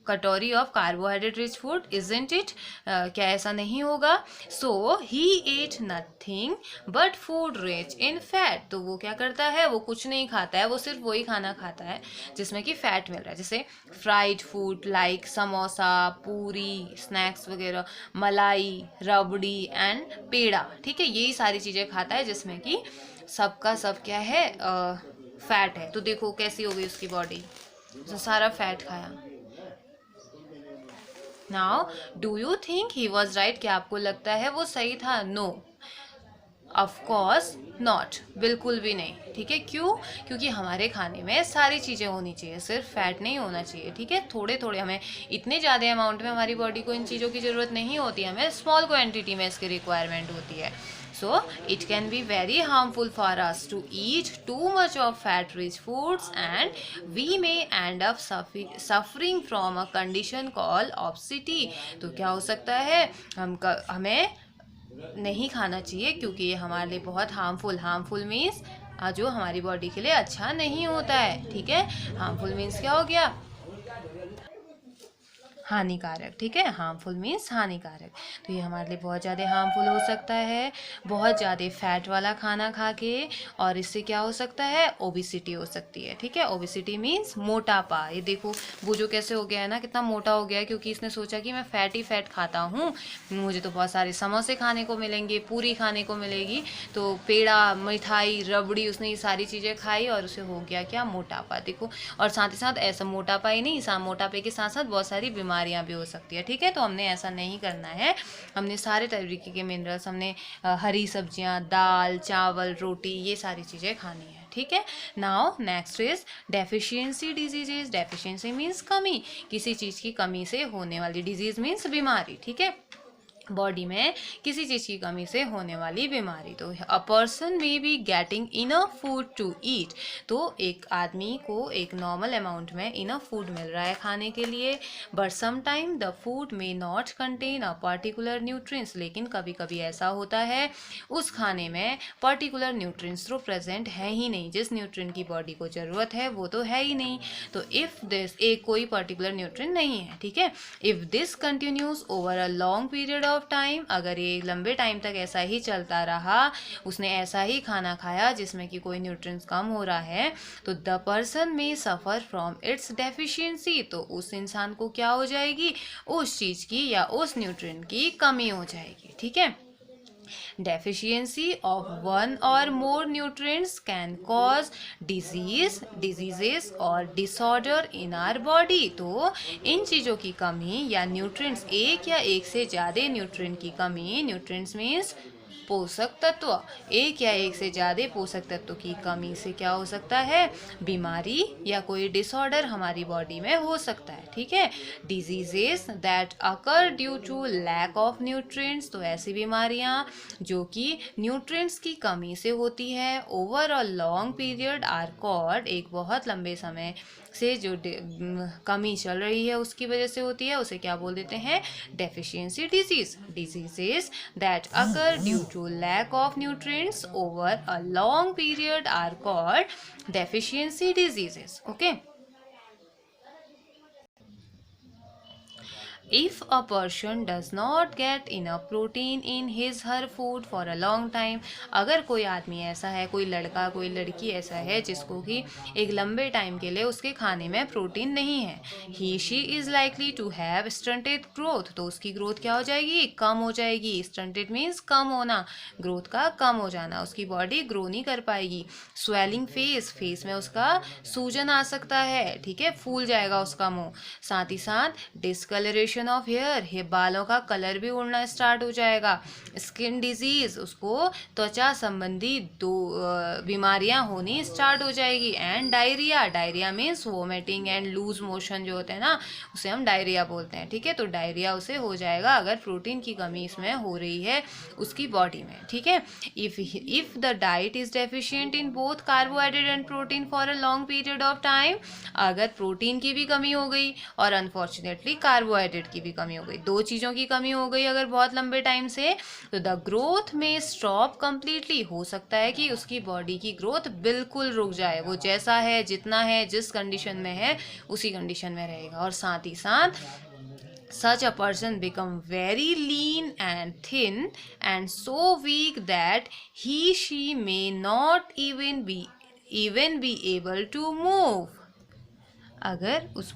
katori of carbohydrate rich food, isn't it, क्या ऐसा नहीं होगा। So he ate nothing but food rich in fat. तो वो क्या करता है, वो कुछ नहीं खाता है, वो सिर्फ वही खाना खाता है जिसमें कि फैट मिल रहा है, जैसे फ्राइड फूड लाइक समोसा, पूरी, स्नैक्स वगैरह, मलाई, रबड़ी एंड पेड़ा। ठीक है, यही सारी चीज़ें खाता है जिसमें कि सबका सब क्या है, फैट है। तो देखो कैसी हो गई उसकी बॉडी, तो सारा फैट खाया। Now do you think he was right, क्या आपको लगता है वो सही था? नो, ऑफ कोर्स नॉट, बिल्कुल भी नहीं। ठीक है, क्यों? क्योंकि हमारे खाने में सारी चीज़ें होनी चाहिए, सिर्फ फैट नहीं होना चाहिए। ठीक है, थोड़े थोड़े, हमें इतने ज़्यादा अमाउंट में हमारी बॉडी को इन चीज़ों की ज़रूरत नहीं होती है, हमें स्मॉल क्वांटिटी में इसकी रिक्वायरमेंट होती है। So it can be very harmful for us to eat too much of fat-rich foods, and we may end up suffering from a condition called obesity। तो क्या हो सकता है, हमें नहीं खाना चाहिए क्योंकि ये हमारे लिए बहुत हार्मफुल मीन्स जो हमारी बॉडी के लिए अच्छा नहीं होता है। ठीक है, हार्मफुल मीन्स क्या हो गया, हानिकारक। ठीक है, हार्मफुल मीन्स हानिकारक। तो ये हमारे लिए बहुत ज़्यादा हार्मफुल हो सकता है, बहुत ज़्यादा फैट वाला खाना खा के, और इससे क्या हो सकता है, ओबिसिटी हो सकती है। ठीक है, ओबिसिटी मीन्स मोटापा। ये देखो बूजो कैसे हो गया है ना, कितना मोटा हो गया है, क्योंकि इसने सोचा कि मैं फैट ही फैट खाता हूँ, मुझे तो बहुत सारे समोसे खाने को मिलेंगे, पूरी खाने को मिलेगी, तो पेड़ा, मिठाई, रबड़ी, उसने ये सारी चीज़ें खाई और उसे हो गया क्या, मोटापा। देखो, और साथ ही साथ ऐसा मोटापा ही नहीं, मोटापे के साथ साथ बहुत सारी बीमारियां भी हो सकती है। ठीक है, तो हमने ऐसा नहीं करना है, हमने सारे तरीके के मिनरल्स, हमने हरी सब्जियां, दाल, चावल, रोटी, ये सारी चीज़ें खानी है। ठीक है, now next is deficiency diseases. Deficiency means कमी, किसी चीज़ की कमी से होने वाली, डिजीज मीन्स बीमारी। ठीक है, बॉडी में किसी चीज़ की कमी से होने वाली बीमारी। तो a person may be getting enough food to eat. तो एक आदमी को एक नॉर्मल अमाउंट में इनफ फूड मिल रहा है खाने के लिए, but sometime the food may not contain a particular nutrients. लेकिन कभी कभी ऐसा होता है उस खाने में पर्टिकुलर न्यूट्रिएंट्स तो प्रेजेंट है ही नहीं, जिस न्यूट्रिएंट की बॉडी को ज़रूरत है वो तो है ही नहीं। तो इफ़ दिस, एक कोई पर्टिकुलर न्यूट्रिएंट नहीं है। ठीक है, if this continues over a long period of of time, अगर ये लंबे टाइम तक ऐसा ही चलता रहा, उसने ऐसा ही खाना खाया जिसमें कि कोई न्यूट्रिएंट्स कम हो रहा है, तो द पर्सन में सफ़र फ्रॉम इट्स डेफिशिएंसी, तो उस इंसान को क्या हो जाएगी, उस चीज़ की या उस न्यूट्रिएंट की कमी हो जाएगी। ठीक है। Deficiency of one or more nutrients can cause diseases or disorder in our body। तो इन चीज़ों की कमी या न्यूट्रिएंट्स, एक या एक से ज़्यादा न्यूट्रिएंट की कमी, न्यूट्रिएंट्स मीन्स पोषक तत्व, एक या एक से ज़्यादा पोषक तत्व की कमी से क्या हो सकता है, बीमारी या कोई डिसऑर्डर हमारी बॉडी में हो सकता है। ठीक है। Diseases that occur due to lack of nutrients, तो ऐसी बीमारियां जो कि न्यूट्रिएंट्स की कमी से होती है over a long period are called, एक बहुत लंबे समय से जो कमी चल रही है उसकी वजह से होती है, उसे क्या बोल देते हैं, deficiency disease. Diseases that occur due to lack of nutrients over a long period are called deficiency diseases. Okay. If a person does not get enough protein in his her food for a long time, अगर कोई आदमी ऐसा है, कोई लड़का कोई लड़की ऐसा है जिसको कि एक लंबे टाइम के लिए उसके खाने में प्रोटीन नहीं है, he she is likely to have stunted growth, तो उसकी ग्रोथ क्या हो जाएगी, कम हो जाएगी। stunted means कम होना, ग्रोथ का कम हो जाना, उसकी बॉडी ग्रो नहीं कर पाएगी। swelling face, फेस में उसका सूजन आ सकता है। ठीक है, फूल जाएगा उसका मुंह। साथ ही साथ डिस्कलरेशन ऑफ हेयर, बालों का कलर भी उड़ना स्टार्ट हो जाएगा। स्किन डिजीज, उसको त्वचा संबंधी बीमारियां होनी स्टार्ट हो जाएगी। And diarrhoea, diarrhoea means vomiting and loose motion जो होते हैं ना, उसे हम डायरिया बोलते हैं। ठीक है, तो डायरिया उसे हो जाएगा अगर प्रोटीन की कमी इसमें हो रही है उसकी बॉडी में। ठीक है। If the diet is deficient in both carbohydrate and protein for a long period of time, अगर प्रोटीन की भी कमी हो गई और अनफॉर्चुनेटली कार्बोहाइड्रेट की भी कमी हो गई, दो चीज़ों की कमी हो गई अगर बहुत लंबे टाइम से, तो द ग्रोथ में स्टॉप कंप्लीटली, हो सकता है कि उसकी बॉडी की ग्रोथ बिल्कुल रुक जाए, वो जैसा है, जितना है, जिस कंडीशन में है उसी कंडीशन में रहेगा। और साथ ही साथ such a person become very lean and thin and so weak that she may not even be able to move। अगर उस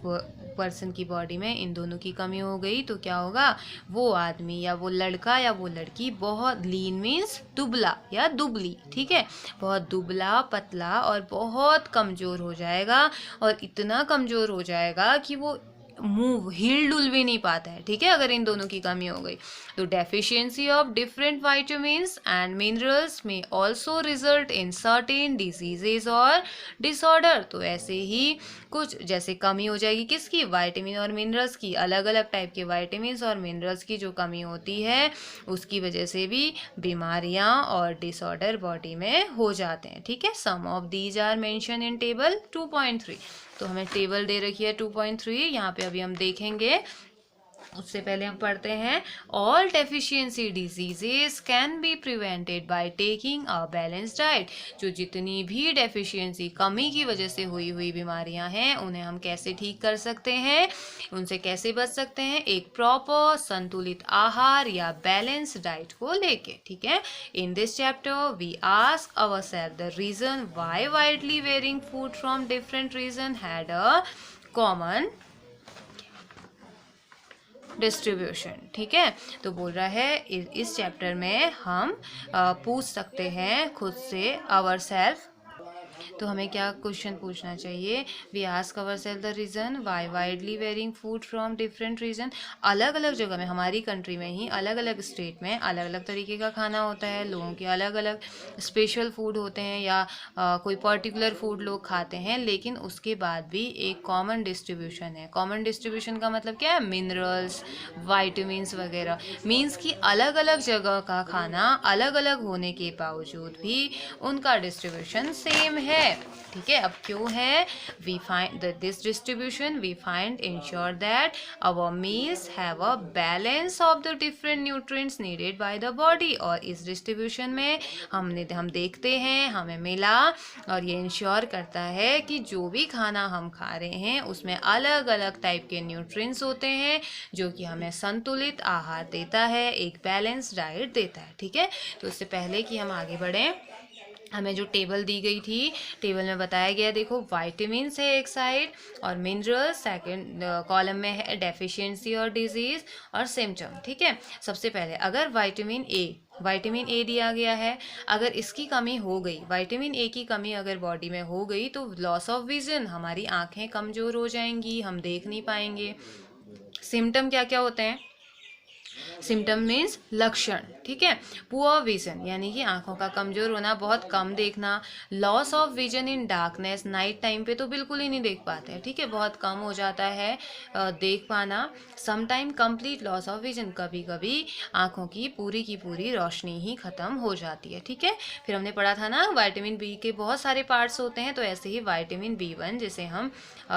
पर्सन की बॉडी में इन दोनों की कमी हो गई तो क्या होगा, वो आदमी या वो लड़का या वो लड़की बहुत, लीन मीन्स दुबला या दुबली, ठीक है, बहुत दुबला पतला और बहुत कमज़ोर हो जाएगा, और इतना कमज़ोर हो जाएगा कि वो मूव हिल डुल भी नहीं पाता है। ठीक है, अगर इन दोनों की कमी हो गई तो deficiency of different vitamins and minerals में also result in certain diseases और डिसऑर्डर। तो ऐसे ही कुछ जैसे कमी हो जाएगी किसकी, विटामिन और मिनरल्स की, अलग अलग टाइप के विटामिन्स और मिनरल्स की जो कमी होती है उसकी वजह से भी बीमारियां और डिसऑर्डर बॉडी में हो जाते हैं। ठीक है, some of these are mention in table 2.3। तो हमें टेबल दे रखी है 2.3, यहाँ पे अभी हम देखेंगे। उससे पहले हम पढ़ते हैं, all deficiency diseases can be prevented by taking a balance diet. जो जितनी भी डेफिशिएंसी, कमी की वजह से हुई बीमारियां हैं उन्हें हम कैसे ठीक कर सकते हैं, उनसे कैसे बच सकते हैं, एक प्रॉपर संतुलित आहार या बैलेंस डाइट को लेके। ठीक है, in this chapter we ask ourselves the reason why widely varying food from different region had a common distribution. ठीक है, तो बोल रहा है इस चैप्टर में हम पूछ सकते हैं खुद से आवर सेल्फ, तो हमें क्या क्वेश्चन पूछना चाहिए, we ask our self the reason why widely varying food from different region. अलग अलग जगह में, हमारी कंट्री में ही अलग अलग स्टेट में अलग अलग तरीके का खाना होता है, लोगों के अलग अलग स्पेशल फूड होते हैं या कोई पर्टिकुलर फूड लोग खाते हैं, लेकिन उसके बाद भी एक कॉमन डिस्ट्रीब्यूशन है। कॉमन डिस्ट्रीब्यूशन का मतलब क्या है, मिनरल्स, वाइटामिन्स वगैरह, मीन्स कि अलग अलग जगह का खाना अलग अलग होने के बावजूद भी उनका डिस्ट्रीब्यूशन सेम है। है, ठीक है। अब क्यों है, we find this distribution we find ensure that our meals have a balance of the different nutrients needed by the body. और इस डिस्ट्रीब्यूशन में हम देखते हैं हमें मिला, और ये इंश्योर करता है कि जो भी खाना हम खा रहे हैं उसमें अलग अलग टाइप के न्यूट्रिएंट्स होते हैं जो कि हमें संतुलित आहार देता है, एक बैलेंस डाइट देता है, ठीक है। तो इससे पहले कि हम आगे बढ़ें, हमें जो टेबल दी गई थी, टेबल में बताया गया, देखो वाइटामिन्स है एक साइड और मिनरल्स सेकंड कॉलम में है, डेफिशिएंसी और डिजीज और सिम्टम, ठीक है। सबसे पहले अगर विटामिन ए दिया गया है, अगर इसकी कमी हो गई, विटामिन ए की कमी अगर बॉडी में हो गई तो लॉस ऑफ विजन, हमारी आंखें कमज़ोर हो जाएंगी, हम देख नहीं पाएंगे। सिम्टम क्या क्या होते हैं, सिम्टम मीन्स लक्षण, ठीक है। पुअर विजन यानी कि आंखों का कमजोर होना, बहुत कम देखना। Loss of vision in darkness, night time पे तो बिल्कुल ही नहीं देख पाते हैं, ठीक है, बहुत कम हो जाता है देख पाना। Sometime complete loss of vision, कभी कभी आंखों की पूरी रोशनी ही खत्म हो जाती है, ठीक है। फिर हमने पढ़ा था ना विटामिन बी के बहुत सारे पार्ट्स होते हैं, तो ऐसे ही विटामिन B1 जिसे हम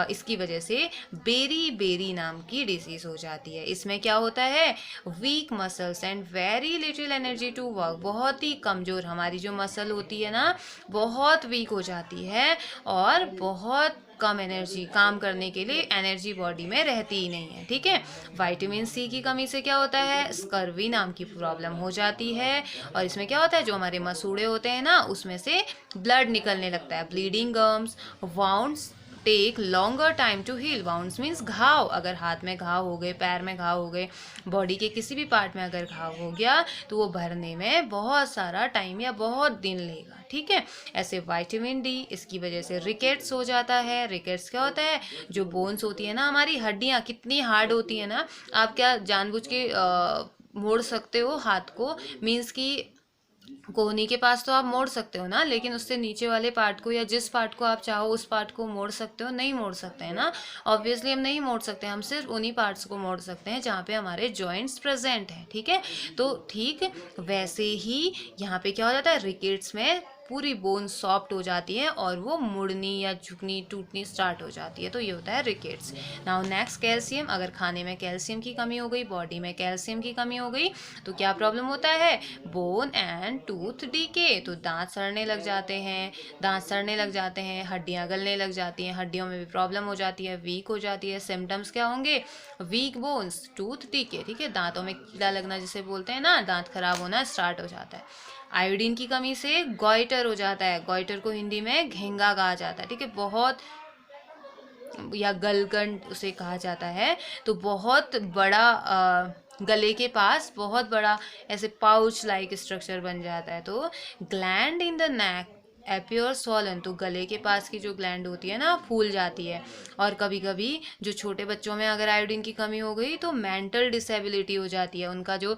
इसकी वजह से बेरी नाम की डिजीज हो जाती है। इसमें क्या होता है, weak muscles and very little energy to work, बहुत ही कमज़ोर हमारी जो मसल होती है ना बहुत वीक हो जाती है और बहुत कम एनर्जी, काम करने के लिए एनर्जी बॉडी में रहती ही नहीं है, ठीक है। विटामिन सी की कमी से क्या होता है, स्कर्वी नाम की प्रॉब्लम हो जाती है, और इसमें क्या होता है, जो हमारे मसूड़े होते हैं ना उसमें से ब्लड निकलने लगता है, bleeding gums, wounds take longer time to heal. Wounds means घाव, अगर हाथ में घाव हो गए, पैर में घाव हो गए, बॉडी के किसी भी पार्ट में अगर घाव हो गया तो वो भरने में बहुत सारा टाइम या बहुत दिन लेगा, ठीक है। ऐसे विटामिन डी, इसकी वजह से रिकेट्स हो जाता है। रिकेट्स क्या होता है, जो बोन्स होती है ना, हमारी हड्डियाँ कितनी हार्ड होती है ना, आप क्या जानबूझ के मोड़ सकते हो हाथ को, मीन्स कि कोहनी के पास तो आप मोड़ सकते हो ना, लेकिन उससे नीचे वाले पार्ट को या जिस पार्ट को आप चाहो उस पार्ट को मोड़ सकते हो, नहीं मोड़ सकते हैं ना, ऑब्वियसली हम नहीं मोड़ सकते, हम सिर्फ उन्हीं पार्ट्स को मोड़ सकते हैं जहाँ पे हमारे जॉइंट्स प्रेजेंट हैं, ठीक है। तो ठीक वैसे ही यहाँ पे क्या हो जाता है, रिकेट्स में पूरी बोन सॉफ्ट हो जाती है और वो मुड़नी या झुकनी टूटनी स्टार्ट हो जाती है, तो ये होता है रिकेट्स। नाउ नेक्स्ट कैल्शियम, अगर खाने में कैल्शियम की कमी हो गई, बॉडी में कैल्शियम की कमी हो गई तो क्या प्रॉब्लम होता है, बोन एंड टूथ डीके, तो दांत सड़ने लग जाते हैं, हड्डियां गलने लग जाती हैं, हड्डियों में भी प्रॉब्लम हो जाती है, वीक हो जाती है। सिम्टम्स क्या होंगे, वीक बोन्स, टूथ डीके, ठीक है, दांतों में कीड़ा लगना जिसे बोलते हैं ना, दांत खराब होना स्टार्ट हो जाता है। आयोडीन की कमी से गॉइटर हो जाता है, गॉइटर को हिंदी में घेंगा कहा जाता है, ठीक है, बहुत, या गलगंड उसे कहा जाता है, तो बहुत बड़ा गले के पास बहुत बड़ा ऐसे पाउच लाइक स्ट्रक्चर बन जाता है। तो gland in the neck appear swollen, तो गले के पास की जो ग्लैंड होती है ना फूल जाती है। और कभी कभी जो छोटे बच्चों में अगर आयोडीन की कमी हो गई तो मेंटल डिसेबिलिटी हो जाती है, उनका जो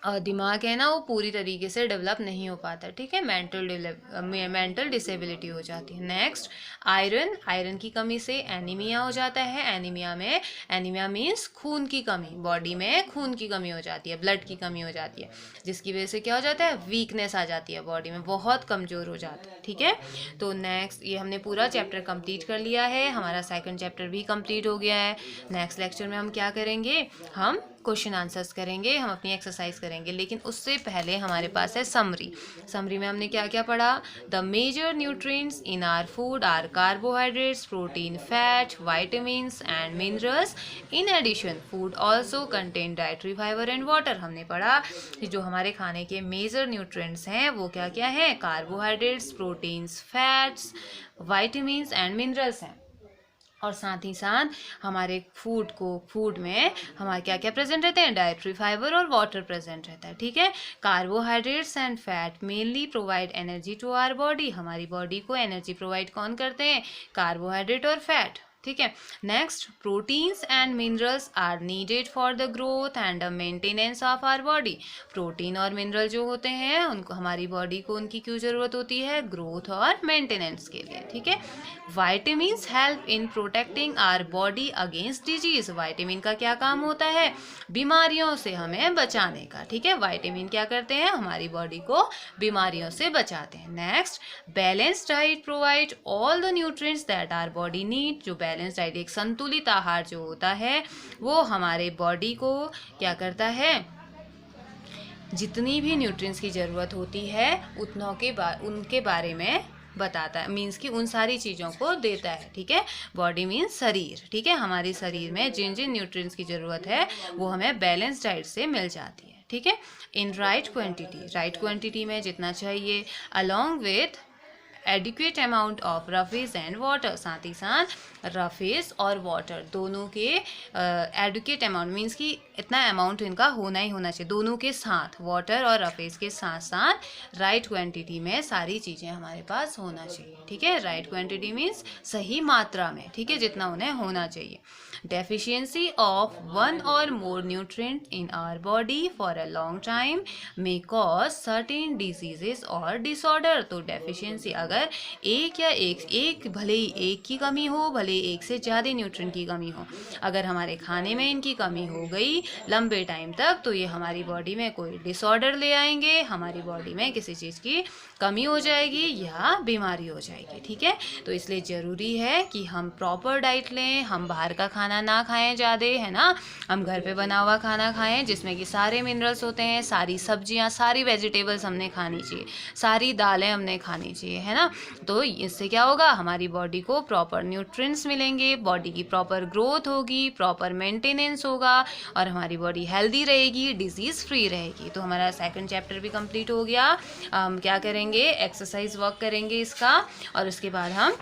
दिमाग है ना वो पूरी तरीके से डेवलप नहीं हो पाता, ठीक है, मेंटल डिसेबिलिटी हो जाती है। नेक्स्ट आयरन की कमी से एनीमिया हो जाता है। एनीमिया मीन्स खून की कमी, बॉडी में खून की कमी हो जाती है, ब्लड की कमी हो जाती है, जिसकी वजह से क्या हो जाता है, वीकनेस आ जाती है, बॉडी में बहुत कमज़ोर हो जाता है, ठीक है। तो नेक्स्ट ये हमने पूरा चैप्टर कंप्लीट कर लिया है, हमारा सेकंड चैप्टर भी कंप्लीट हो गया है। नेक्स्ट लेक्चर में हम क्या करेंगे, हम क्वेश्चन आंसर्स करेंगे, हम अपनी एक्सरसाइज करेंगे, लेकिन उससे पहले हमारे पास है समरी में हमने क्या क्या पढ़ा, the major nutrients in our food are carbohydrates, protein, fat, vitamins and minerals. In addition food also contain dietary fibre and water. हमने पढ़ा कि जो हमारे खाने के मेजर न्यूट्रिएंट्स हैं वो क्या क्या हैं, carbohydrates, proteins, fats, vitamins and minerals हैं, और साथ ही साथ हमारे फूड में हमारे क्या क्या प्रेजेंट रहते हैं, डाइटरी फाइबर और वाटर प्रेजेंट रहता है, ठीक है। Carbohydrates and fat mainly provide energy to our body, हमारी बॉडी को एनर्जी प्रोवाइड कौन करते हैं, कार्बोहाइड्रेट और फैट, ठीक है। Next, proteins and minerals are needed for the growth and the maintenance of our body. Protein और मिनरल जो होते हैं उनको, हमारी बॉडी को उनकी क्यों ज़रूरत होती है? ग्रोथ और मेंटेनेंस के लिए, ठीक है। Vitamins help in protecting our body against disease. Vitamin का क्या काम होता है? बीमारियों से हमें बचाने का, ठीक है। वाइटामिन क्या करते हैं? हमारी बॉडी को बीमारियों से बचाते हैं। Next, balance diet provide all the nutrients that our body need. जो बैलेंस डाइट, एक संतुलित आहार जो होता है वो हमारे बॉडी को क्या करता है? जितनी भी न्यूट्रिएंट्स की ज़रूरत होती है उनके बारे में बताता है, मीन्स कि उन सारी चीज़ों को देता है, ठीक है। बॉडी मीन्स शरीर, ठीक है। हमारे शरीर में जिन जिन न्यूट्रिएंट्स की ज़रूरत है वो हमें बैलेंस डाइट से मिल जाती है, ठीक है। इन राइट क्वांटिटी में जितना चाहिए, along with adequate amount of roughage and water. साथ ही साथ रफेज और वाटर दोनों के एडिक्वेट अमाउंट, मीन्स कि इतना अमाउंट इनका होना ही होना चाहिए, दोनों के साथ, वाटर और रफेज के साथ साथ राइट क्वांटिटी में सारी चीज़ें हमारे पास होना चाहिए, ठीक है। राइट क्वांटिटी मीन्स सही मात्रा में, ठीक है, जितना उन्हें होना चाहिए। Deficiency of one or more nutrient in our body for a long time may cause certain diseases और डिसऑर्डर। तो डेफिशिएंसी, अगर एक भले ही एक की कमी हो, भले एक से ज़्यादा न्यूट्रिएंट की कमी हो, अगर हमारे खाने में इनकी कमी हो गई लंबे टाइम तक तो ये हमारी बॉडी में कोई डिसऑर्डर ले आएंगे, हमारी बॉडी में किसी चीज़ की कमी हो जाएगी या बीमारी हो जाएगी, ठीक है। तो इसलिए ज़रूरी है कि हम प्रॉपर डाइट लें, हम बाहर का खाना ना खाएं ज़्यादा, है ना, हम घर पे बना हुआ खाना खाएं जिसमें कि सारे मिनरल्स होते हैं, सारी सब्जियां, सारी वेजिटेबल्स हमने खानी चाहिए, सारी दालें हमने खानी चाहिए, है ना। तो इससे क्या होगा? हमारी बॉडी को प्रॉपर न्यूट्रिएंट्स मिलेंगे, बॉडी की प्रॉपर ग्रोथ होगी, प्रॉपर मेंटेनेंस होगा और हमारी बॉडी हेल्दी रहेगी, डिजीज़ फ्री रहेगी। तो हमारा सेकंड चैप्टर भी कंप्लीट हो गया। हम क्या करेंगे? एक्सरसाइज वर्क करेंगे इसका, और उसके बाद हम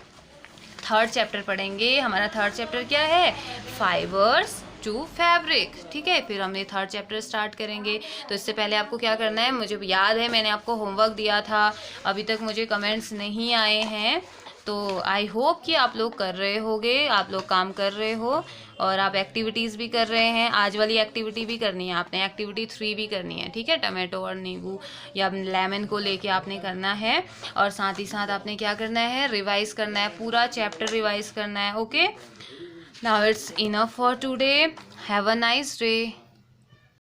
थर्ड चैप्टर पढ़ेंगे। हमारा थर्ड चैप्टर क्या है? फाइबर्स टू फैब्रिक, ठीक है। फिर हम ये थर्ड चैप्टर स्टार्ट करेंगे। तो इससे पहले आपको क्या करना है? मुझे याद है मैंने आपको होमवर्क दिया था, अभी तक मुझे कमेंट्स नहीं आए हैं, तो आई होप कि आप लोग कर रहे होगे, आप लोग काम कर रहे हो और आप एक्टिविटीज़ भी कर रहे हैं। आज वाली एक्टिविटी भी करनी है आपने, एक्टिविटी 3 भी करनी है, ठीक है। टमाटो और नींबू या लेमन को लेके आपने करना है, और साथ ही साथ आपने क्या करना है? रिवाइज करना है, पूरा चैप्टर रिवाइज करना है, okay. Now it's enough for today, have a nice day.